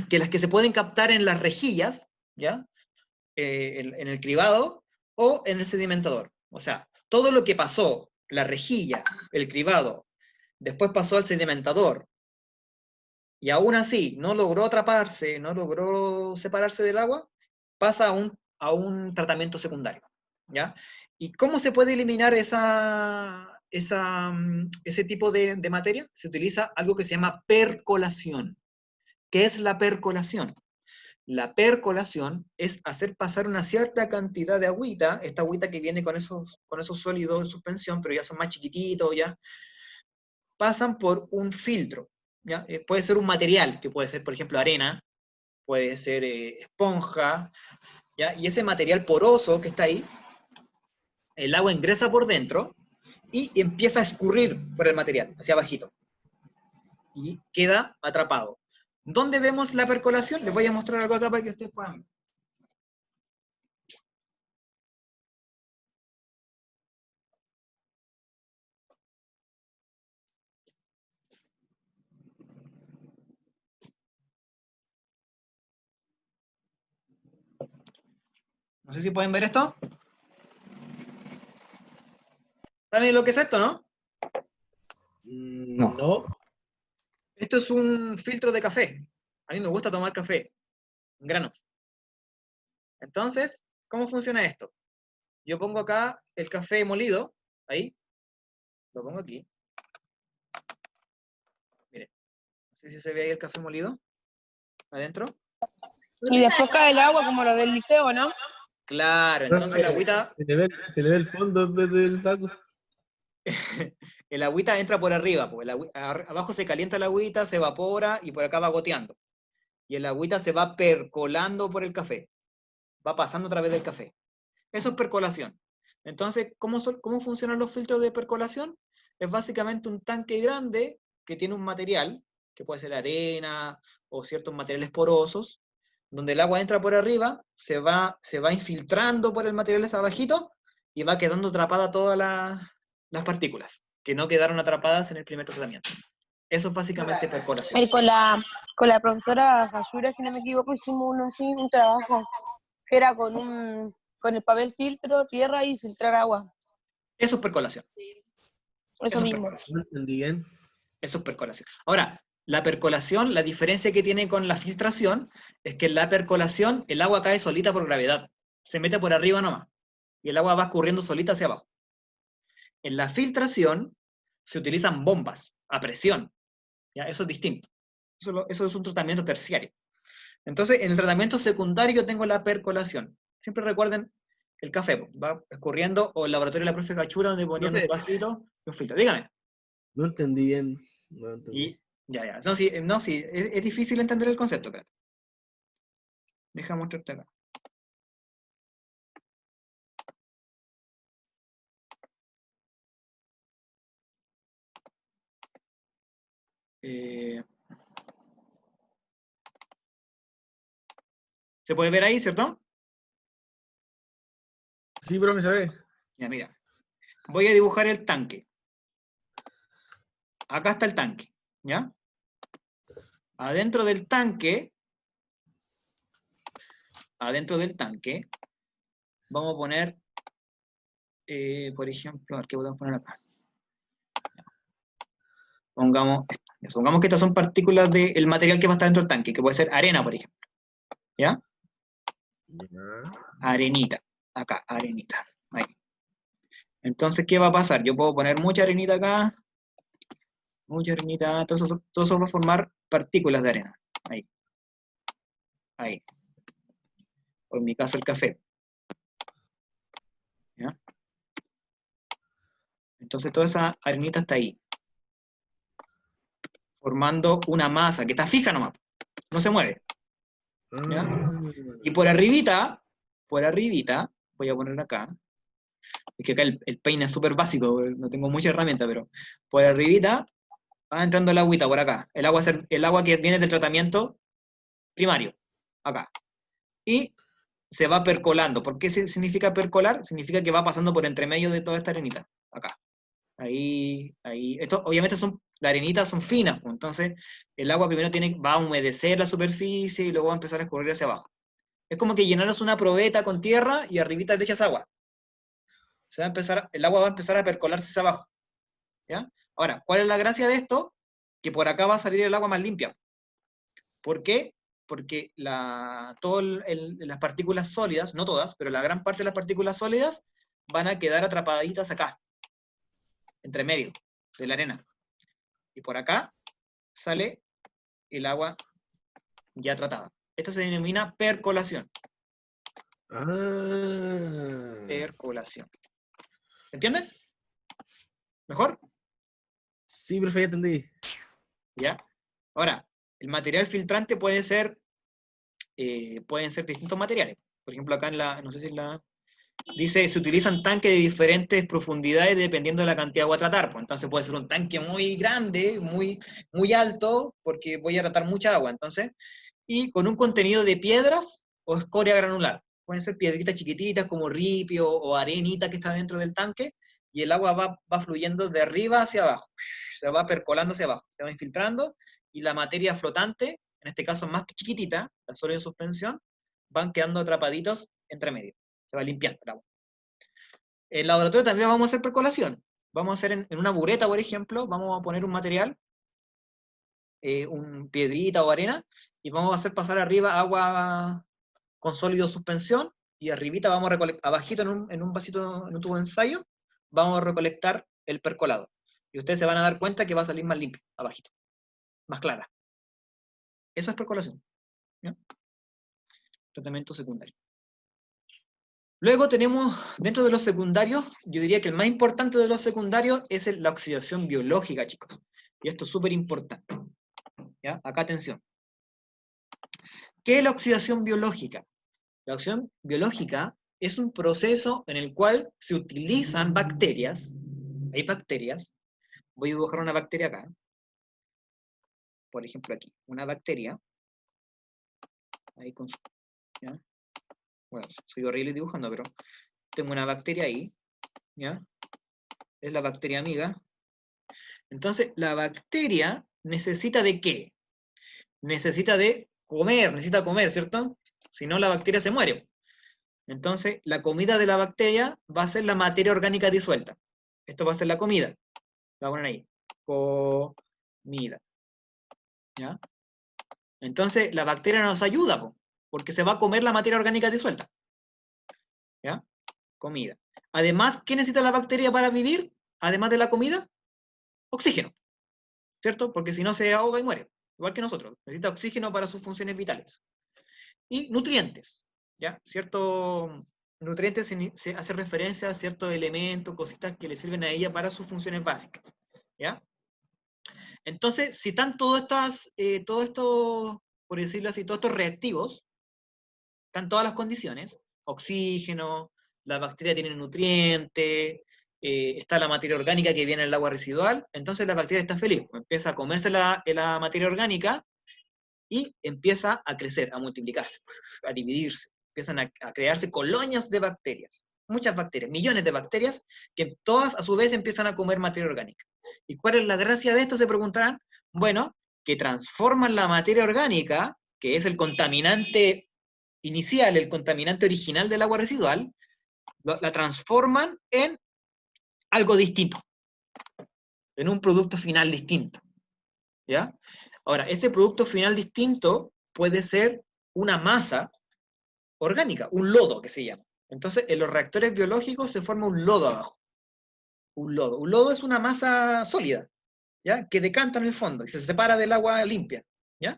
que las que se pueden captar en las rejillas, ¿ya? En el cribado o en el sedimentador. O sea, todo lo que pasó, la rejilla, el cribado, después pasó al sedimentador, y aún así no logró atraparse, no logró separarse del agua, pasa a un tratamiento secundario. ¿Ya? ¿Y cómo se puede eliminar ese tipo de materia? Se utiliza algo que se llama percolación. ¿Qué es la percolación? La percolación es hacer pasar una cierta cantidad de agüita, esta agüita que viene con esos sólidos de suspensión, pero ya son más chiquititos, ya, pasan por un filtro. ¿Ya? Puede ser un material, que puede ser, por ejemplo, arena, puede ser esponja, ¿ya? Y ese material poroso que está ahí, el agua ingresa por dentro y empieza a escurrir por el material, hacia abajito. Y queda atrapado. ¿Dónde vemos la percolación? Les voy a mostrar algo acá para que ustedes puedan ver. No sé si pueden ver esto. ¿Saben lo que es esto, no? No. No. Esto es un filtro de café. A mí me gusta tomar café en granos. Entonces, ¿cómo funciona esto? Yo pongo acá el café molido, ahí, lo pongo aquí. Miren, no sé si se ve ahí el café molido, adentro. Y después cae el agua como lo del liceo, ¿no? Claro, entonces la agüita, Se le ve el fondo en vez del vaso. el agüita entra por arriba, porque abajo se calienta la agüita, se evapora y por acá va goteando. Y el agüita se va percolando por el café, va pasando a través del café. Eso es percolación. Entonces, ¿cómo funcionan los filtros de percolación? Es básicamente un tanque grande que tiene un material, que puede ser arena o ciertos materiales porosos, donde el agua entra por arriba, se va infiltrando por el material hacia abajito y va quedando atrapada todas las partículas, que no quedaron atrapadas en el primer tratamiento. Eso es básicamente percolación. Y con la profesora Fayura, si no me equivoco, hicimos un trabajo que era con el papel filtro, tierra y filtrar agua. Eso es percolación. Eso es mismo. percolación. No entendí bien. Eso es percolación. Ahora, la percolación, la diferencia que tiene con la filtración es que en la percolación el agua cae solita por gravedad. Se mete por arriba nomás. Y el agua va escurriendo solita hacia abajo. En la filtración se utilizan bombas a presión. ¿Ya? Eso es distinto. Eso es un tratamiento terciario. Entonces, en el tratamiento secundario tengo la percolación. Siempre recuerden el café, va escurriendo, o el laboratorio de la profe Cachura, donde ponían un vasito y un filtro. Dígame. No entendí bien. No entendí. Y ya. No, sí, es difícil entender el concepto, espérate. Deja mostrarte acá. ¿Se puede ver ahí, cierto? Sí, profe, se ve. Ya, mira. Voy a dibujar el tanque. Acá está el tanque, ¿ya? Adentro del tanque adentro del tanque, vamos a poner, por ejemplo, a ver, ¿qué podemos poner acá? Supongamos que estas son partículas del material que va a estar dentro del tanque, que puede ser arena, por ejemplo. ¿Ya? Ya. Arenita. Acá, arenita. Ahí. Entonces, ¿qué va a pasar? Yo puedo poner mucha arenita acá, mucha arenita, todo eso va a formar partículas de arena. Ahí. Ahí. O en mi caso, el café. ¿Ya? Entonces, toda esa arenita está ahí, formando una masa que está fija nomás, no se mueve. ¿Ya? Y por arribita, voy a poner acá, es que acá el peine es súper básico, no tengo mucha herramienta, pero por arribita va entrando el agüita por acá, el agua que viene del tratamiento primario, acá. Y se va percolando. ¿Por qué significa percolar? Significa que va pasando por entre medio de toda esta arenita, acá. Ahí. Esto, obviamente, las arenitas son finas, pues, entonces el agua primero va a humedecer la superficie y luego va a empezar a escurrir hacia abajo. Es como que llenaras una probeta con tierra y arribita le echas agua. El agua va a empezar a percolarse hacia abajo. ¿Ya? Ahora, ¿cuál es la gracia de esto? Que por acá va a salir el agua más limpia. ¿Por qué? Porque las partículas sólidas, no todas, pero la gran parte de las partículas sólidas van a quedar atrapaditas acá, entre medio de la arena. Y por acá sale el agua ya tratada. Esto se denomina percolación. Percolación. ¿Entienden? ¿Mejor? Sí, profe, ya entendí. ¿Ya? Ahora, el material filtrante pueden ser distintos materiales. Por ejemplo, acá no sé si dice, se utilizan tanques de diferentes profundidades dependiendo de la cantidad de agua a tratar. Pues entonces puede ser un tanque muy grande, muy, muy alto, porque voy a tratar mucha agua. Entonces, y con un contenido de piedras o escoria granular. Pueden ser piedritas chiquititas como ripio o arenita que está dentro del tanque, y el agua va fluyendo de arriba hacia abajo. Se va percolando hacia abajo, se va infiltrando, y la materia flotante, en este caso más chiquitita, la sólido en suspensión, van quedando atrapaditos entre medio. Se va limpiando el agua. En el laboratorio también vamos a hacer percolación. Vamos a hacer en una bureta, por ejemplo, vamos a poner un material, un piedrita o arena, y vamos a hacer pasar arriba agua con sólido suspensión, y arribita vamos a recolectar, abajito en un vasito, en un tubo de ensayo, vamos a recolectar el percolado. Y ustedes se van a dar cuenta que va a salir más limpio, abajito, más clara. Eso es percolación. ¿Ya? Tratamiento secundario. Luego tenemos, dentro de los secundarios, yo diría que el más importante de los secundarios es la oxidación biológica, chicos. Y esto es súper importante. ¿Ya? Acá atención. ¿Qué es la oxidación biológica? La oxidación biológica es un proceso en el cual se utilizan bacterias. Hay bacterias. Voy a dibujar una bacteria acá. Por ejemplo aquí. Una bacteria. Ahí con ¿ya? Bueno, soy horrible dibujando, pero tengo una bacteria ahí. ¿Ya? Es la bacteria amiga. Entonces, la bacteria necesita ¿de qué? Necesita comer, ¿cierto? Si no, la bacteria se muere. Entonces, la comida de la bacteria va a ser la materia orgánica disuelta. Esto va a ser la comida. La voy a poner ahí. Comida. ¿Ya? Entonces, la bacteria nos ayuda, porque se va a comer la materia orgánica disuelta. ¿Ya? Comida. Además, ¿qué necesita la bacteria para vivir? Además de la comida, oxígeno. ¿Cierto? Porque si no se ahoga y muere. Igual que nosotros. Necesita oxígeno para sus funciones vitales. Y nutrientes. ¿Ya? Ciertos nutrientes se hace referencia a ciertos elementos, cositas que le sirven a ella para sus funciones básicas. ¿Ya? Entonces, si están todo esto, por decirlo así, todos estos reactivos, están todas las condiciones, oxígeno, la bacteria tiene nutrientes, está la materia orgánica que viene en el agua residual, entonces la bacteria está feliz, empieza a comerse la materia orgánica y empieza a crecer, a multiplicarse, a dividirse, empiezan a crearse colonias de bacterias, muchas bacterias, millones de bacterias, que todas a su vez empiezan a comer materia orgánica. ¿Y cuál es la gracia de esto? Se preguntarán. Bueno, que transforman la materia orgánica, que es el contaminante inicial, el contaminante original del agua residual, la transforman en algo distinto, en un producto final distinto, ¿ya? Ahora, ese producto final distinto puede ser una masa orgánica, un lodo que se llama. Entonces, en los reactores biológicos se forma un lodo abajo. Un lodo. Un lodo es una masa sólida, ¿ya? Que decanta en el fondo y se separa del agua limpia, ¿ya?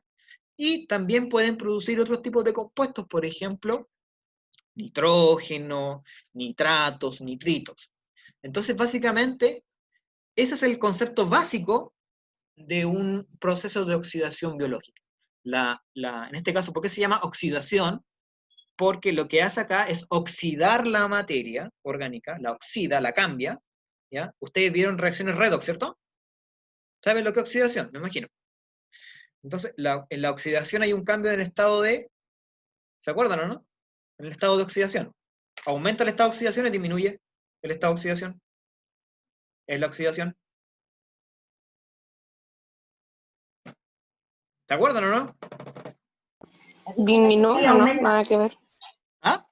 Y también pueden producir otros tipos de compuestos, por ejemplo, nitrógeno, nitratos, nitritos. Entonces, básicamente, ese es el concepto básico de un proceso de oxidación biológica. En este caso, ¿por qué se llama oxidación? Porque lo que hace acá es oxidar la materia orgánica, la oxida, la cambia, ¿ya? Ustedes vieron reacciones redox, ¿cierto? ¿Saben lo que es oxidación? Me imagino. Entonces, en la oxidación hay un cambio en el estado de... ¿Se acuerdan o no? En el estado de oxidación. Aumenta el estado de oxidación y disminuye el estado de oxidación. Es la oxidación. ¿Se acuerdan o no? Disminuye, no, nada que ver. ¿Ah?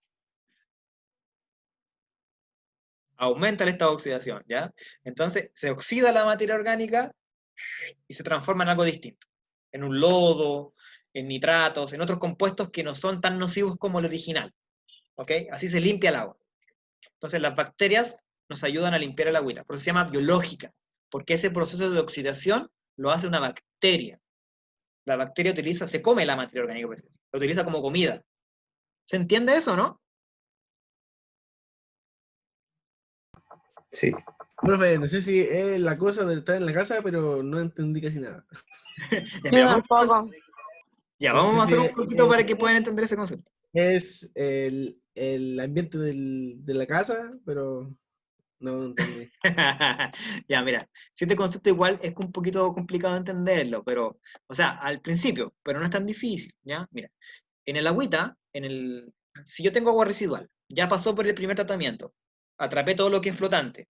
Aumenta el estado de oxidación, ¿ya? Entonces, se oxida la materia orgánica y se transforma en algo distinto. En un lodo, en nitratos, en otros compuestos que no son tan nocivos como el original. ¿Ok? Así se limpia el agua. Entonces, las bacterias nos ayudan a limpiar el agüita. Por eso se llama biológica, porque ese proceso de oxidación lo hace una bacteria. La bacteria se come la materia orgánica, lo utiliza como comida. ¿Se entiende eso, no? Sí. Profe, no sé si es la cosa de estar en la casa, pero no entendí casi nada. Ya, Yo mira, tampoco. ya, No sé vamos a si hacer un poquito para que puedan entender ese concepto. es el ambiente de la casa, pero no entendí. Ya, mira, si este concepto igual es un poquito complicado de entenderlo, pero, o sea, al principio, pero no es tan difícil, ¿ya? Mira, en el agüita, si yo tengo agua residual, ya pasó por el primer tratamiento, atrapé todo lo que es flotante,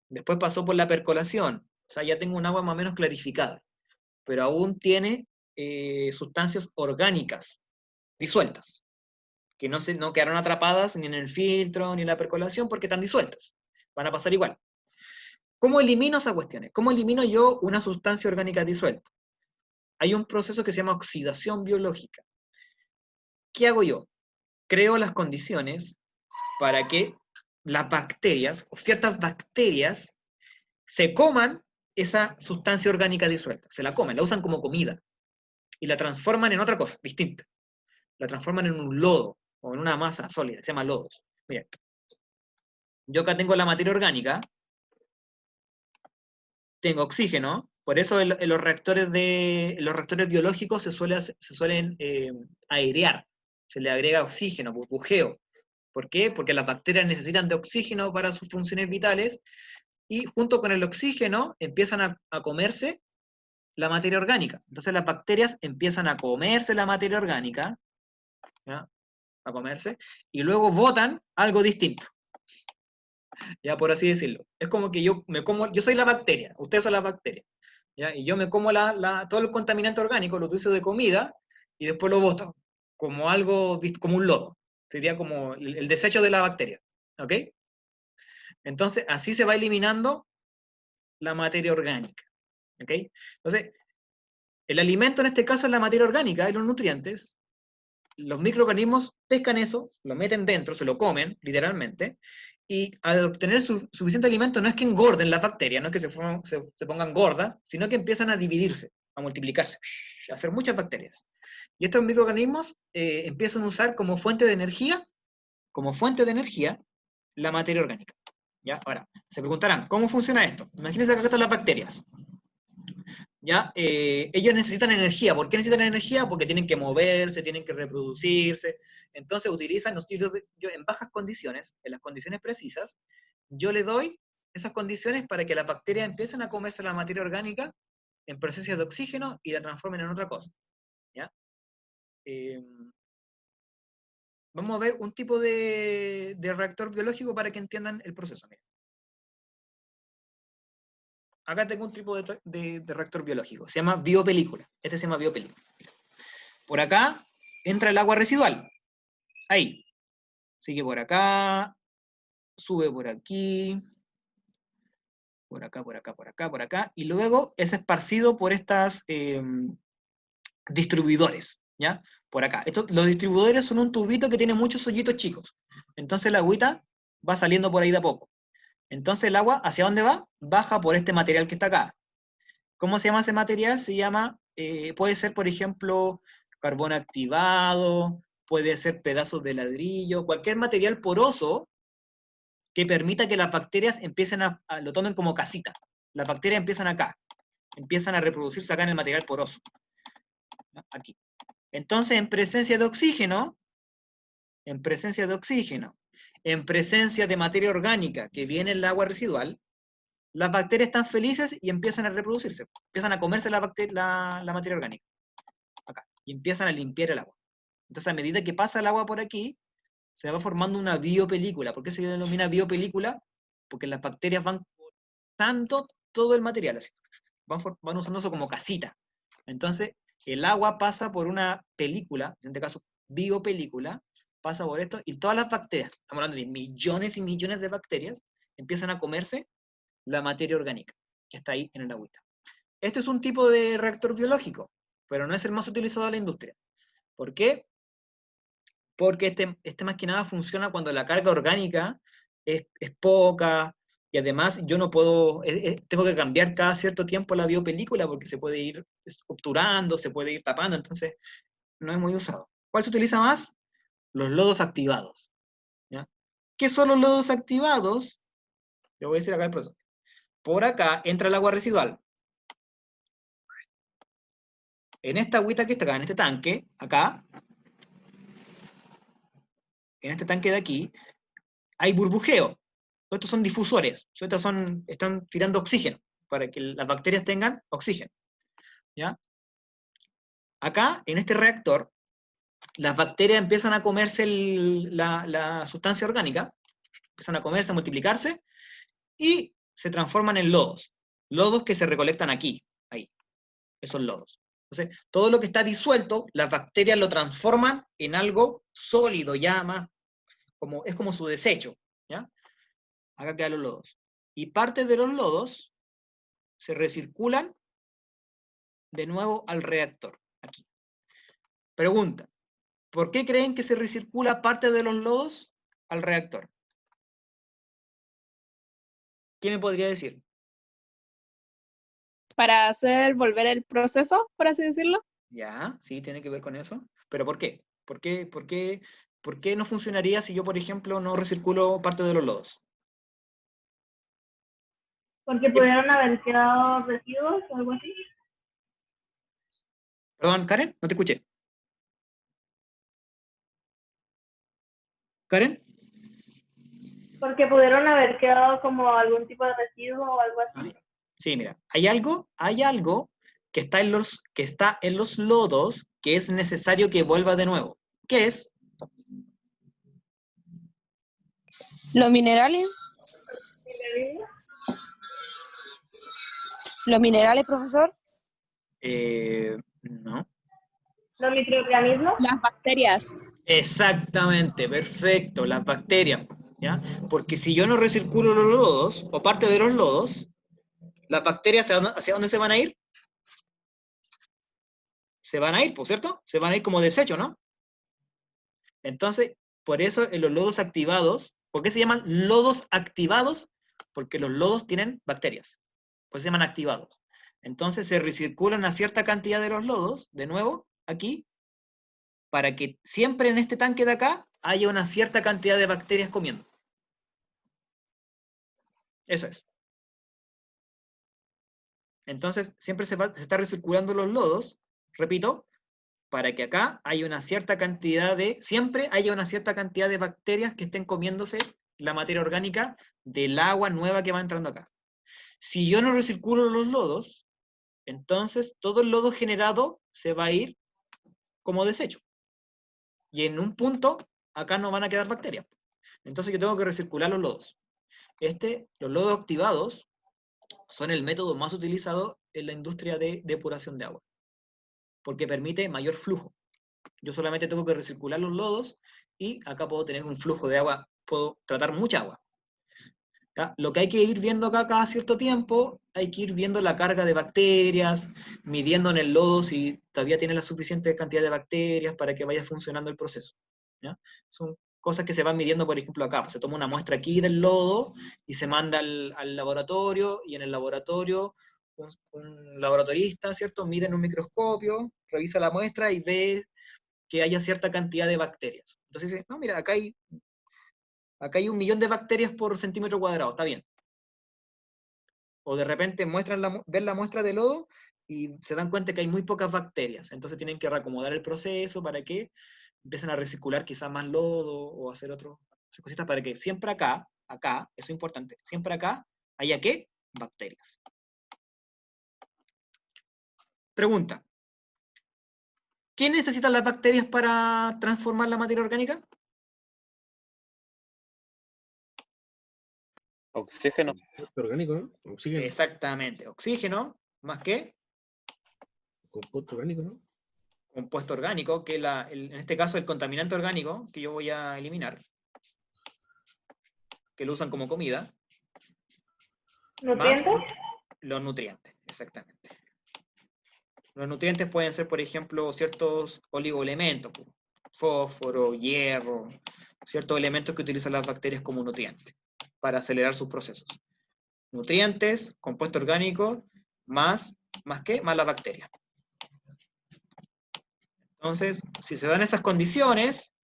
después pasó por la percolación, o sea, ya tengo un agua más o menos clarificada, pero aún tiene sustancias orgánicas disueltas, que no quedaron atrapadas ni en el filtro ni en la percolación porque están disueltas, van a pasar igual. ¿Cómo elimino esas cuestiones? ¿Cómo elimino yo una sustancia orgánica disuelta? Hay un proceso que se llama oxidación biológica. ¿Qué hago yo? Creo las condiciones para que las bacterias, o ciertas bacterias, se coman esa sustancia orgánica disuelta. Se la comen, la usan como comida. Y la transforman en otra cosa, distinta. La transforman en un lodo, o en una masa sólida, se llama lodos. Miren, yo acá tengo la materia orgánica, tengo oxígeno, por eso en los reactores biológicos se suelen airear, se le agrega oxígeno, burbujeo. ¿Por qué? Porque las bacterias necesitan de oxígeno para sus funciones vitales, y junto con el oxígeno empiezan a comerse la materia orgánica. Entonces las bacterias empiezan a comerse la materia orgánica, ¿ya? A comerse, y luego botan algo distinto. Ya, por así decirlo. Es como que yo soy la bacteria, ustedes son la bacteria, ¿ya? Y yo me como todo el contaminante orgánico, lo utilizo de comida, y después lo boto, como como un lodo. Sería como el desecho de la bacteria, ¿ok? Entonces, así se va eliminando la materia orgánica, ¿ok? Entonces, el alimento en este caso es la materia orgánica y los nutrientes. Los microorganismos pescan eso, lo meten dentro, se lo comen, literalmente, y al obtener suficiente alimento no es que engorden las bacterias, no es que se pongan gordas, sino que empiezan a dividirse, a multiplicarse, a hacer muchas bacterias. Y estos microorganismos empiezan a usar como fuente de energía, la materia orgánica. ¿Ya? Ahora, se preguntarán, ¿cómo funciona esto? Imagínense que acá están las bacterias. ¿Ya? Ellos necesitan energía. ¿Por qué necesitan energía? Porque tienen que moverse, tienen que reproducirse. Entonces utilizan, yo en bajas condiciones, en las condiciones precisas, yo le doy esas condiciones para que las bacterias empiecen a comerse la materia orgánica en procesos de oxígeno y la transformen en otra cosa. ¿Ya? Vamos a ver un tipo de reactor biológico para que entiendan el proceso. Mira. Acá tengo un tipo de reactor biológico, se llama biopelícula. Este se llama biopelícula. Por acá entra el agua residual. Ahí. Sigue por acá, sube por aquí, por acá, por acá, por acá, por acá, y luego es esparcido por estas distribuidores, ¿ya? Por acá. Los distribuidores son un tubito que tiene muchos hoyitos chicos. Entonces la agüita va saliendo por ahí de a poco. Entonces el agua, ¿hacia dónde va? Baja por este material que está acá. ¿Cómo se llama ese material? Se llama, puede ser, por ejemplo, carbón activado, puede ser pedazos de ladrillo, cualquier material poroso que permita que las bacterias empiecen lo tomen como casita. Las bacterias empiezan acá, empiezan a reproducirse acá en el material poroso. ¿No? Aquí. Entonces, en presencia de oxígeno, en presencia de materia orgánica que viene en el agua residual, las bacterias están felices y empiezan a reproducirse. Empiezan a comerse la materia orgánica. Acá. Y empiezan a limpiar el agua. Entonces, a medida que pasa el agua por aquí, se va formando una biopelícula. ¿Por qué se denomina biopelícula? Porque las bacterias van cortando todo el material, así. Van usando eso como casita. Entonces, el agua pasa por una película, en este caso biopelícula, pasa por esto, y todas las bacterias, estamos hablando de millones y millones de bacterias, empiezan a comerse la materia orgánica que está ahí en el agüita. Este es un tipo de reactor biológico, pero no es el más utilizado en la industria. ¿Por qué? Porque este más que nada funciona cuando la carga orgánica es poca, y además yo no puedo, tengo que cambiar cada cierto tiempo la biopelícula porque se puede ir obturando, se puede ir tapando, entonces no es muy usado. ¿Cuál se utiliza más? Los lodos activados. ¿Ya? ¿Qué son los lodos activados? Le voy a decir acá al profesor. Por acá entra el agua residual. En esta agüita que está acá, en este tanque, acá, en este tanque de aquí, hay burbujeo. Estos son difusores. Están tirando oxígeno para que las bacterias tengan oxígeno. ¿Ya? Acá, en este reactor, las bacterias empiezan a comerse la sustancia orgánica, empiezan a comerse, a multiplicarse, y se transforman en lodos. Lodos que se recolectan aquí, ahí. Esos lodos. Entonces, todo lo que está disuelto, las bacterias lo transforman en algo sólido, ya más, es como su desecho. ¿Ya? Acá quedan los lodos. Y parte de los lodos se recirculan de nuevo al reactor. Aquí. Pregunta. ¿Por qué creen que se recircula parte de los lodos al reactor? ¿Quién me podría decir? Para hacer volver el proceso, por así decirlo. Ya, sí, tiene que ver con eso. ¿Pero por qué? ¿Por qué no funcionaría si yo, por ejemplo, no recirculo parte de los lodos? Porque pudieron haber quedado residuos o algo así. Perdón, Karen, no te escuché. ¿Karen? Porque pudieron haber quedado como algún tipo de residuo o algo así. Sí, mira, hay algo que está en los lodos que es necesario que vuelva de nuevo. ¿Qué es? ¿Los minerales? ¿Los minerales, profesor? No. ¿Los microorganismos? Las bacterias. Exactamente, perfecto, las bacterias, ¿ya? Porque si yo no recirculo los lodos, o parte de los lodos, las bacterias ¿hacia dónde se van a ir? Se van a ir, ¿por cierto? Se van a ir como desecho, ¿no? Entonces, por eso en los lodos activados, ¿por qué se llaman lodos activados? Porque los lodos tienen bacterias, pues se llaman activados. Entonces se recirculan una cierta cantidad de los lodos, de nuevo, aquí, para que siempre en este tanque de acá haya una cierta cantidad de bacterias comiendo. Eso es. Entonces, siempre se está recirculando los lodos, repito, para que acá haya una cierta cantidad siempre haya una cierta cantidad de bacterias que estén comiéndose la materia orgánica del agua nueva que va entrando acá. Si yo no recirculo los lodos, entonces todo el lodo generado se va a ir como desecho. Y en un punto, acá no van a quedar bacterias. Entonces yo tengo que recircular los lodos. Los lodos activados son el método más utilizado en la industria de depuración de agua, porque permite mayor flujo. Yo solamente tengo que recircular los lodos y acá puedo tener un flujo de agua, puedo tratar mucha agua. ¿Ya? Lo que hay que ir viendo acá cada cierto tiempo, hay que ir viendo la carga de bacterias, midiendo en el lodo si todavía tiene la suficiente cantidad de bacterias para que vaya funcionando el proceso. ¿Ya? Son cosas que se van midiendo, por ejemplo, acá. Pues se toma una muestra aquí del lodo y se manda al laboratorio, y en el laboratorio un laboratorista, ¿cierto? Mide en un microscopio, revisa la muestra y ve que haya cierta cantidad de bacterias. Entonces dice, no, mira, acá hay 1 millón de bacterias por centímetro cuadrado, está bien. O de repente ven la muestra de lodo y se dan cuenta que hay muy pocas bacterias, entonces tienen que reacomodar el proceso para que empiecen a recircular quizás más lodo o hacer otras cositas para que siempre acá, eso es importante, siempre acá haya ¿qué? Bacterias. Pregunta. ¿Qué necesitan las bacterias para transformar la materia orgánica? Oxígeno. Orgánico, ¿no? Oxígeno. Exactamente. Oxígeno, ¿más qué? Compuesto orgánico, ¿no? Compuesto orgánico, que en este caso el contaminante orgánico, que yo voy a eliminar, que lo usan como comida. ¿Nutrientes? Más los nutrientes, exactamente. Los nutrientes pueden ser, por ejemplo, ciertos oligoelementos, fósforo, hierro, ciertos elementos que utilizan las bacterias como nutrientes para acelerar sus procesos. Nutrientes, compuesto orgánico, ¿más qué? Más las bacterias. Entonces, si se dan esas condiciones,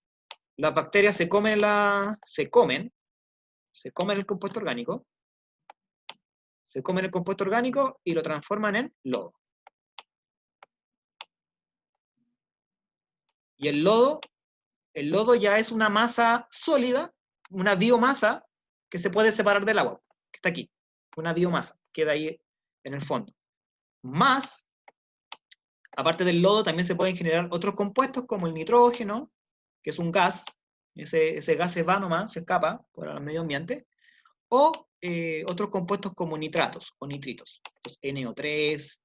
las bacterias se comen el compuesto orgánico, y lo transforman en lodo. Y el lodo ya es una masa sólida, una biomasa que se puede separar del agua, que está aquí. Una biomasa, queda ahí en el fondo. Más, aparte del lodo, también se pueden generar otros compuestos como el nitrógeno, que es un gas. Ese gas se va nomás, se escapa por el medio ambiente. O otros compuestos como nitratos o nitritos. Los NO3,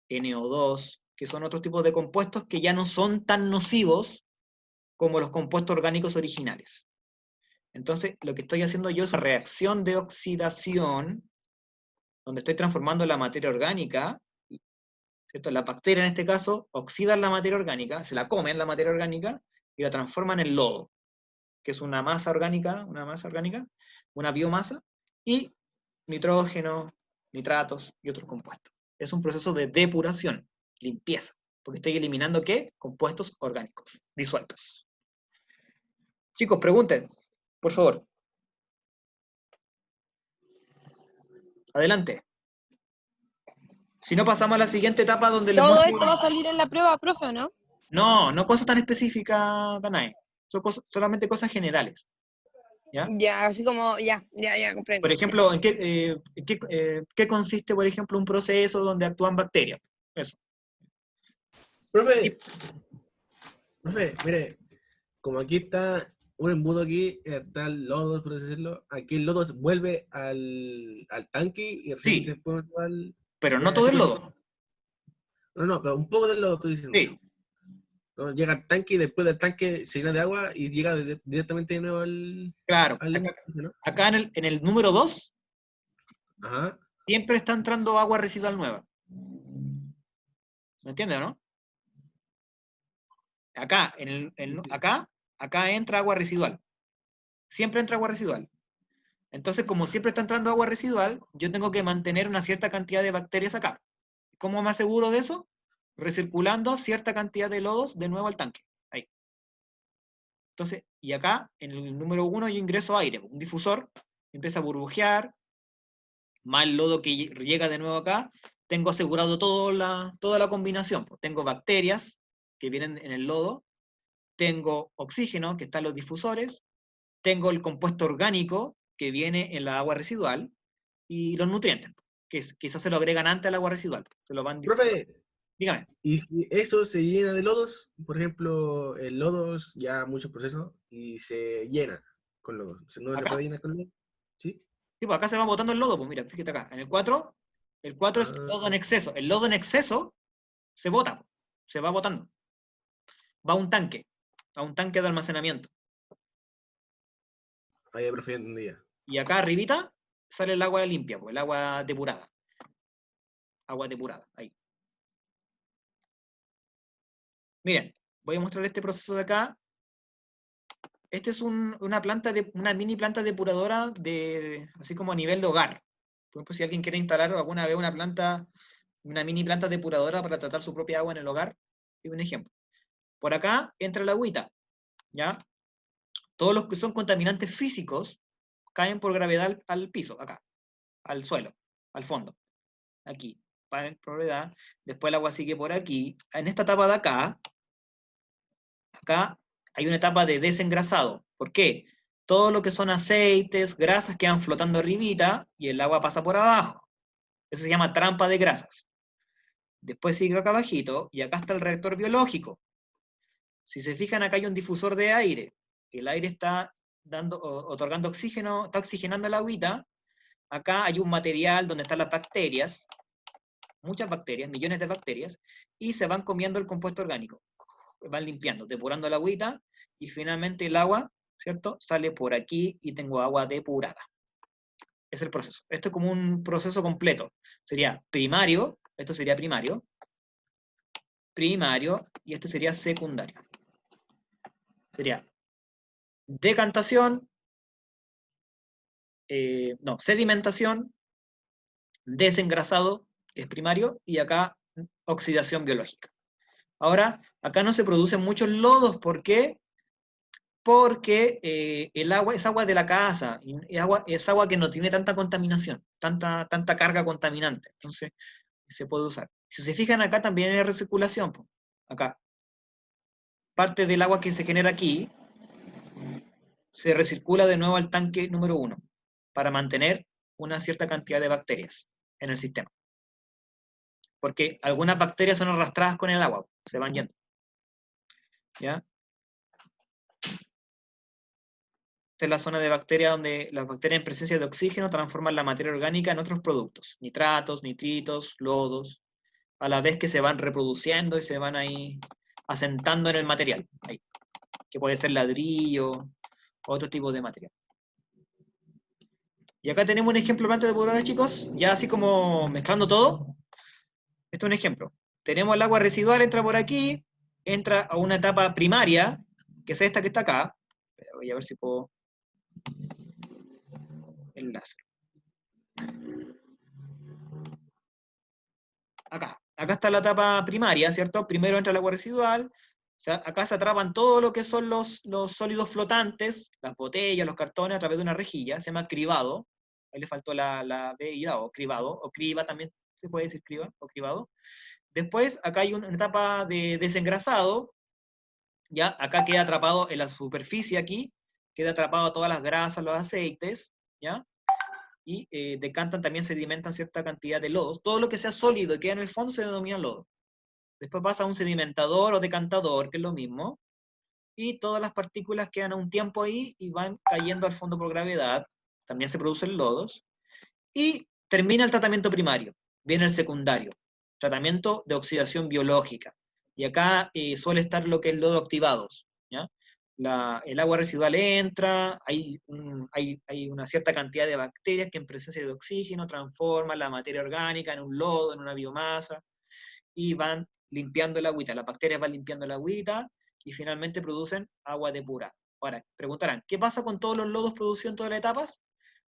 NO2, que son otros tipos de compuestos que ya no son tan nocivos como los compuestos orgánicos originales. Entonces, lo que estoy haciendo yo es una reacción de oxidación, donde estoy transformando la materia orgánica, ¿cierto? La bacteria en este caso oxidan la materia orgánica, se la comen la materia orgánica, y la transforman en lodo, que es una masa orgánica, una biomasa, y nitrógeno, nitratos y otros compuestos. Es un proceso de depuración, limpieza, porque estoy eliminando ¿qué? Compuestos orgánicos disueltos. Chicos, pregunten, por favor. Adelante. Si no, pasamos a la siguiente etapa donde les Todo muestro... esto va a salir en la prueba, profe, ¿o no? No cosas tan específicas, Danae. Son solamente cosas generales. ¿Ya? Ya, así como, ya, comprendo. Por ejemplo, ¿qué consiste, por ejemplo, un proceso donde actúan bacterias? Eso. Profe, mire, como aquí está un embudo aquí, está el lodo, por decirlo, aquí el lodo vuelve al tanque y recién Sí. después al... Pero ya, no todo así el como- lodo. No, pero un poco del lodo estoy diciendo. Sí. No, llega al tanque y después del tanque se llena de agua y llega directamente de nuevo al... Claro. ¿no? Acá en el número 2, Ajá. siempre está entrando agua residual nueva. ¿Me entiendes, no? Acá, acá entra agua residual. Siempre entra agua residual. Entonces, como siempre está entrando agua residual, yo tengo que mantener una cierta cantidad de bacterias acá. ¿Cómo me aseguro de eso? Recirculando cierta cantidad de lodos de nuevo al tanque. Ahí. Entonces, y acá, en el número 1, yo ingreso aire, un difusor, empieza a burbujear, más el lodo que llega de nuevo acá, tengo asegurado toda la combinación. Tengo bacterias que vienen en el lodo, tengo oxígeno que está en los difusores, tengo el compuesto orgánico que viene en la agua residual, y los nutrientes, que quizás se lo agregan antes al agua residual. Se lo van... Profe, Dígame. y si eso se llena de lodos, por ejemplo, el lodos ya muchos procesos y se llena con lodos. ¿No se ¿Acá? puede llenar con lodos? ¿Sí? Sí, pues acá se va botando el lodo, pues mira, fíjate acá. En el 4 es lodo en exceso. El lodo en exceso se bota, se va botando. va a un tanque de almacenamiento. Ahí, profe, entendía. Y acá arribita sale el agua limpia, pues, el agua depurada. Agua depurada, ahí. Miren, voy a mostrar este proceso de acá. Este es una mini planta depuradora así como a nivel de hogar. Por ejemplo, si alguien quiere instalar alguna vez una mini planta depuradora para tratar su propia agua en el hogar, es un ejemplo. Por acá entra la agüita, ¿ya? Todos los que son contaminantes físicos caen por gravedad al piso, acá, al suelo, al fondo, aquí, por gravedad. Después el agua sigue por aquí. En esta etapa de acá hay una etapa de desengrasado. ¿Por qué? Todo lo que son aceites, grasas quedan flotando arribita y el agua pasa por abajo. Eso se llama trampa de grasas. Después sigue acá abajito y acá está el reactor biológico. Si se fijan, acá hay un difusor de aire. El aire está otorgando oxígeno, está oxigenando la agüita. Acá hay un material donde están las bacterias, muchas bacterias, millones de bacterias, y se van comiendo el compuesto orgánico. Van limpiando, depurando la agüita, y finalmente el agua, ¿cierto? Sale por aquí y tengo agua depurada. Es el proceso. Esto es como un proceso completo. Sería primario, esto sería primario, y esto sería secundario. Sería decantación, sedimentación, desengrasado, que es primario, y acá oxidación biológica. Ahora, acá no se producen muchos lodos, ¿por qué? Porque el agua es agua de la casa, y es agua que no tiene tanta contaminación, tanta carga contaminante, entonces se puede usar. Si se fijan acá también hay recirculación, po. Acá, parte del agua que se genera aquí, se recircula de nuevo al tanque número 1, para mantener una cierta cantidad de bacterias en el sistema. Porque algunas bacterias son arrastradas con el agua, se van yendo. ¿Ya? Esta es la zona de bacterias donde las bacterias en presencia de oxígeno transforman la materia orgánica en otros productos, nitratos, nitritos, lodos, a la vez que se van reproduciendo y se van ahí asentando en el material, ahí, que puede ser ladrillo, otro tipo de material. Y acá tenemos un ejemplo de planta depuradora, chicos, ya así como mezclando todo. Esto es un ejemplo. Tenemos el agua residual, entra por aquí, entra a una etapa primaria, que es esta que está acá. Voy a ver si puedo enlace. Acá está la etapa primaria, ¿cierto? Primero entra el agua residual, o sea, acá se atrapan todo lo que son los sólidos flotantes, las botellas, los cartones, a través de una rejilla, se llama cribado, ahí le faltó la B y la O, cribado, o criba también se puede decir criba, o cribado. Después, acá hay una etapa de desengrasado, ya, acá queda atrapado en la superficie aquí, queda atrapado todas las grasas, los aceites, ¿ya? Y decantan, también sedimentan cierta cantidad de lodos. Todo lo que sea sólido y queda en el fondo se denomina lodo. Después pasa a un sedimentador o decantador, que es lo mismo, y todas las partículas quedan a un tiempo ahí y van cayendo al fondo por gravedad. También se producen lodos. Y termina el tratamiento primario. Viene el secundario, tratamiento de oxidación biológica. Y acá suele estar lo que es lodo activados, ¿ya? El agua residual entra, hay una cierta cantidad de bacterias que en presencia de oxígeno transforman la materia orgánica en un lodo, en una biomasa, y van limpiando el agüita. Las bacterias van limpiando el agüita y finalmente producen agua depurada. Ahora, preguntarán, ¿qué pasa con todos los lodos producidos en todas las etapas?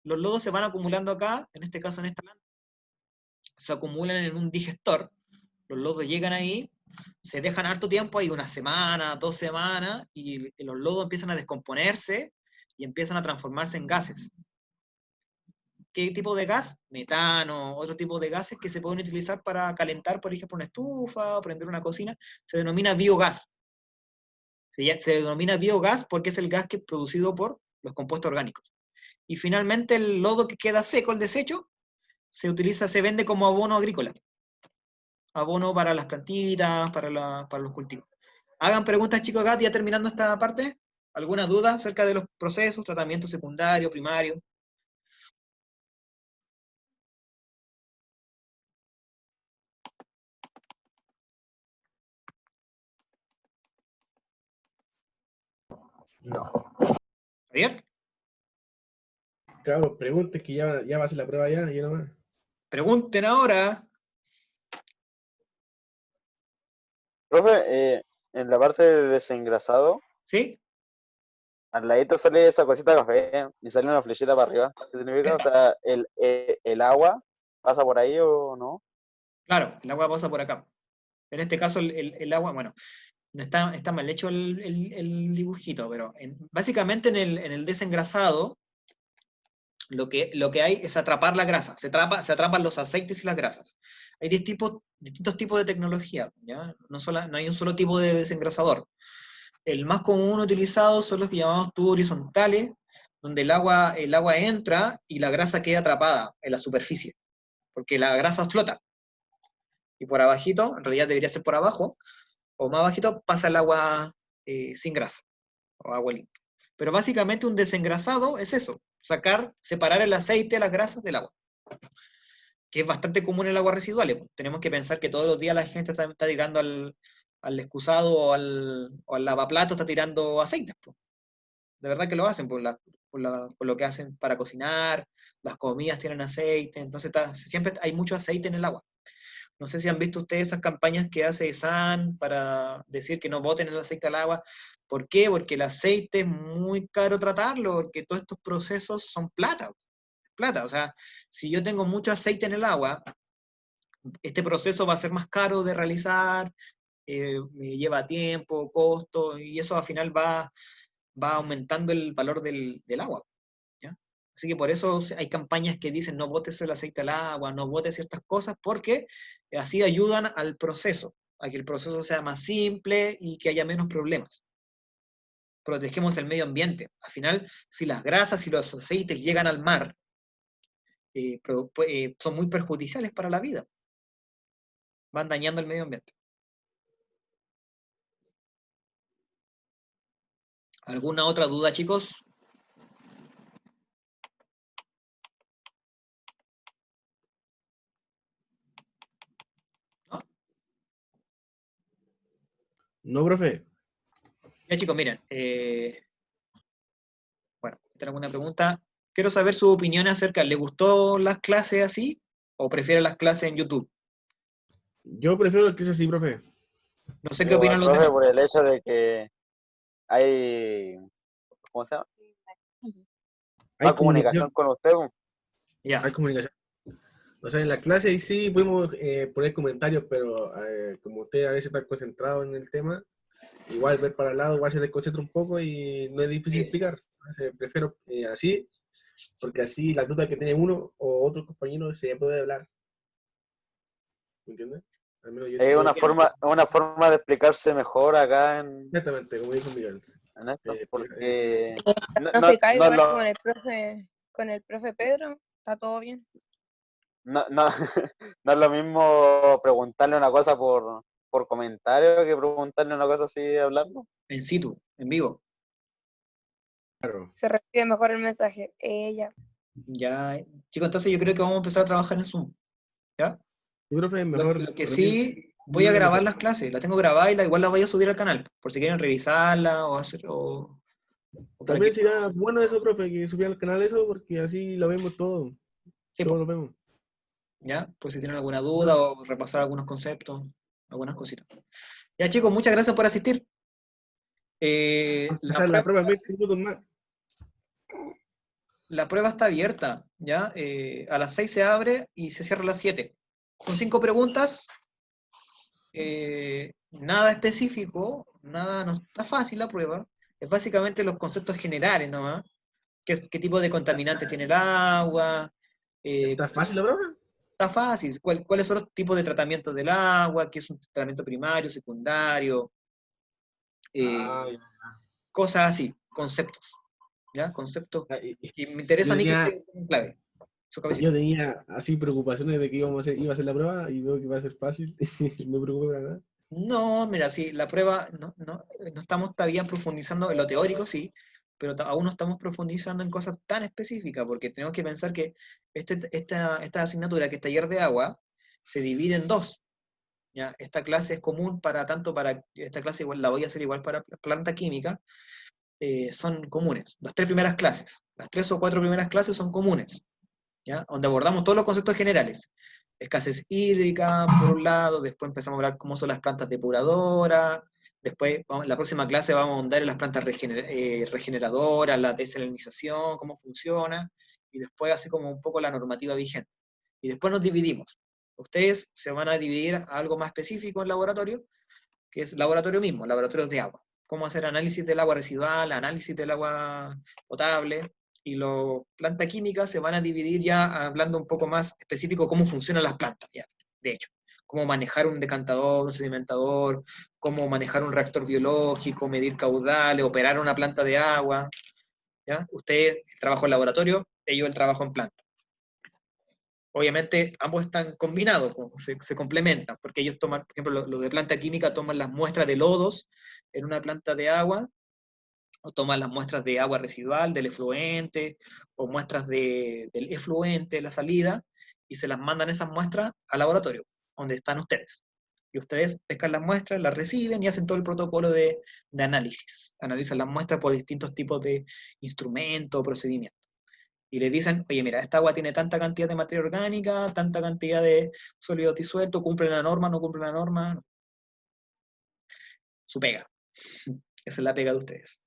Los lodos se van acumulando acá, en este caso en esta planta, se acumulan en un digestor, los lodos llegan ahí, se dejan harto tiempo, ahí una semana, 2 semanas, y los lodos empiezan a descomponerse y empiezan a transformarse en gases. ¿Qué tipo de gas? Metano, otro tipo de gases que se pueden utilizar para calentar, por ejemplo, una estufa o prender una cocina, se denomina biogás. Se denomina biogás porque es el gas que es producido por los compuestos orgánicos. Y finalmente el lodo que queda seco, el desecho, se vende como abono agrícola. Abono para las plantitas, para los cultivos. Hagan preguntas, chicos, acá, ya terminando esta parte. ¿Alguna duda acerca de los procesos, tratamiento secundario, primario? No. ¿Javier? Claro, preguntes que ya va a ser la prueba ya, y nomás. Pregunten ahora. Profe, en la parte de desengrasado, ¿Sí? al ladito sale esa cosita de café y sale una flechita para arriba. ¿Qué significa? O sea, el agua pasa por ahí o no. Claro, el agua pasa por acá. En este caso, el agua, bueno, no está mal hecho el dibujito, pero básicamente en el desengrasado, lo que hay es atrapar la grasa, se atrapan los aceites y las grasas. Hay distintos tipos de tecnología, ¿ya? No hay un solo tipo de desengrasador. El más común utilizado son los que llamamos tubos horizontales, donde el agua entra y la grasa queda atrapada en la superficie, porque la grasa flota. Y por abajito, en realidad debería ser por abajo, o más bajito, pasa el agua sin grasa, o agua limpia. Pero básicamente un desengrasado es eso, separar el aceite, las grasas del agua, que es bastante común en el agua residuales. Tenemos que pensar que todos los días la gente está tirando al excusado o al lavaplato, está tirando aceites. De verdad que lo hacen por lo que hacen para cocinar, las comidas tienen aceite, entonces siempre hay mucho aceite en el agua. No sé si han visto ustedes esas campañas que hace SAN para decir que no boten el aceite al agua. ¿Por qué? Porque el aceite es muy caro tratarlo, porque todos estos procesos son plata. Plata, o sea, si yo tengo mucho aceite en el agua, este proceso va a ser más caro de realizar, me lleva tiempo, costo, y eso al final va aumentando el valor del agua. ¿Ya? Así que por eso hay campañas que dicen no botes el aceite al agua, no botes ciertas cosas, porque así ayudan al proceso, a que el proceso sea más simple y que haya menos problemas. Protegemos el medio ambiente. Al final, si las grasas y los aceites llegan al mar, son muy perjudiciales para la vida. Van dañando el medio ambiente. ¿Alguna otra duda, chicos? ¿No? No, profe. Ya, chicos, miren. Bueno, ¿tienen alguna pregunta? Quiero saber su opinión acerca, ¿le gustó las clases así o prefiere las clases en YouTube? Yo prefiero que sea así, profe. No sé qué Yo opinan al los profe demás. por el hecho de que hay, ¿cómo se llama? Hay Más comunicación comunicación. con usted. Po. Ya, Hay comunicación. O sea, en la clase ahí sí podemos poner comentarios, pero como usted a veces está concentrado en el tema, igual ver para el lado, igual se desconcentra un poco y no es difícil explicar. Entonces, prefiero así, porque así la duda que tiene uno o otro compañero se puede hablar. ¿Me entiendes? Al menos Es yo una forma de explicarse mejor acá exactamente, como dijo Miguel. en esto, Eh, porque no, no, Profe Kai, no, igual lo- con el profe Pedro, está todo bien. no, no, no es lo mismo preguntarle una cosa por comentario que preguntarle una cosa así hablando. en situ, en vivo. claro. Se recibe mejor el mensaje. Ella. Ya, chicos, entonces yo creo que vamos a empezar a trabajar en Zoom. ¿Ya? Yo creo que es Lo, mejor. lo que Para mí, sí, voy a grabar las clases, las tengo grabadas y igual las voy a subir al canal, por si quieren revisarla o para que... también sería bueno eso, profe, que subiera al canal eso, porque así lo vemos todo. Sí, Todos po, lo vemos. ¿ya? Por si tienen alguna duda o repasar algunos conceptos, algunas cositas. Ya, chicos, muchas gracias por asistir. La Pasar la prueba, prueba en 20 minutos más. la prueba está abierta, ¿ya? A las 6 se abre y se cierra a las 7. Son 5 preguntas, nada específico, no está fácil la prueba, es básicamente los conceptos generales nomás, qué tipo de contaminantes tiene el agua, ¿Está fácil la prueba? está fácil, cuáles son los tipos de tratamiento del agua, qué es un tratamiento primario, secundario, Ah, eh, cosas así, conceptos, ¿ya? Conceptos ya. que me interesa Yo a mí que tenía, ustedes tengan clave. Su cabecita. yo tenía así preocupaciones de que iba a hacer la prueba y veo que va a ser fácil. No me preocupo para nada. No, mira, sí, la prueba no estamos todavía profundizando en lo teórico, sí, pero aún no estamos profundizando en cosas tan específicas, porque tenemos que pensar que esta asignatura, que es taller de agua, se divide en dos. ¿Ya? Esta clase es común esta clase igual la voy a hacer igual para planta química, son comunes. Las 3 primeras clases, las 3 o 4 primeras clases son comunes, ¿ya? Donde abordamos todos los conceptos generales. Escasez hídrica, por un lado, después empezamos a hablar cómo son las plantas depuradoras, después, en la próxima clase vamos a ahondar en las plantas regeneradoras, la desalinización, cómo funciona, y después así como un poco la normativa vigente. Y después nos dividimos. Ustedes se van a dividir a algo más específico en laboratorio, que es laboratorio mismo, laboratorios de agua. Cómo hacer análisis del agua residual, análisis del agua potable, y la planta química se van a dividir ya hablando un poco más específico cómo funcionan las plantas, ya, de hecho. Cómo manejar un decantador, un sedimentador, cómo manejar un reactor biológico, medir caudales, operar una planta de agua, ¿ya? Usted el trabajo en laboratorio, ellos el trabajo en planta. Obviamente ambos están combinados, se complementan, porque ellos toman, por ejemplo, los de planta química toman las muestras de lodos en una planta de agua, o toman las muestras de agua residual, del efluente, o muestras del efluente, la salida, y se las mandan esas muestras al laboratorio, donde están ustedes. Y ustedes pescan las muestras, las reciben y hacen todo el protocolo de análisis. Analizan las muestras por distintos tipos de instrumentos o procedimientos. Y les dicen, oye, mira, esta agua tiene tanta cantidad de materia orgánica, tanta cantidad de sólido disuelto, cumple la norma, no cumple la norma. No. Su pega. Esa es la pega de ustedes.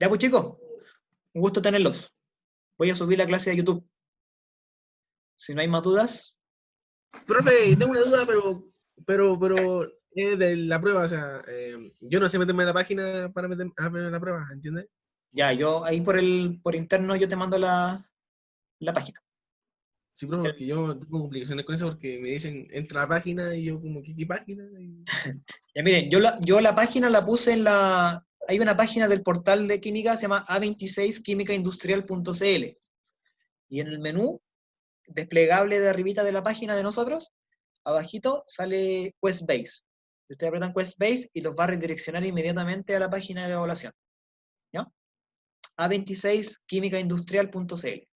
Ya pues chicos, un gusto tenerlos. Voy a subir la clase de YouTube. Si no hay más dudas. Profe, tengo una duda, pero es de la prueba, o sea, yo no sé meterme en la página para meterme a ver la prueba, ¿entiendes? Ya, yo ahí por interno yo te mando la página. Sí, profe, porque yo tengo complicaciones con eso porque me dicen, entra a la página y yo como, ¿qué página? Ya miren, yo la página la puse en la... Hay una página del portal de química, se llama a26quimicaindustrial.cl. Y en el menú desplegable de arribita de la página de nosotros, abajito sale QuestBase. Ustedes apretan QuestBase y los va a redireccionar inmediatamente a la página de evaluación. ¿Ya? a26quimicaindustrial.cl.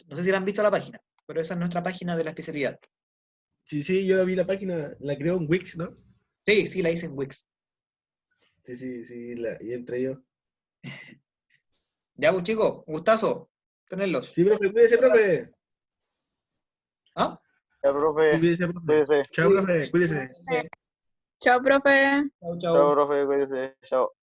No sé si la han visto la página, pero esa es nuestra página de la especialidad. Sí, yo vi la página, la creo en Wix, ¿no? Sí, sí, la hice en Wix. Sí, y entré yo. Ya, pues chicos, un gustazo tenerlos. Sí, profe, cuídese, profe. ¿Ah? Ya, profe, Cuídese, profe. cuídese. Chao, profe, cuídese. Chao, profe. Chao, Chao, chao. profe, cuídese. Chao.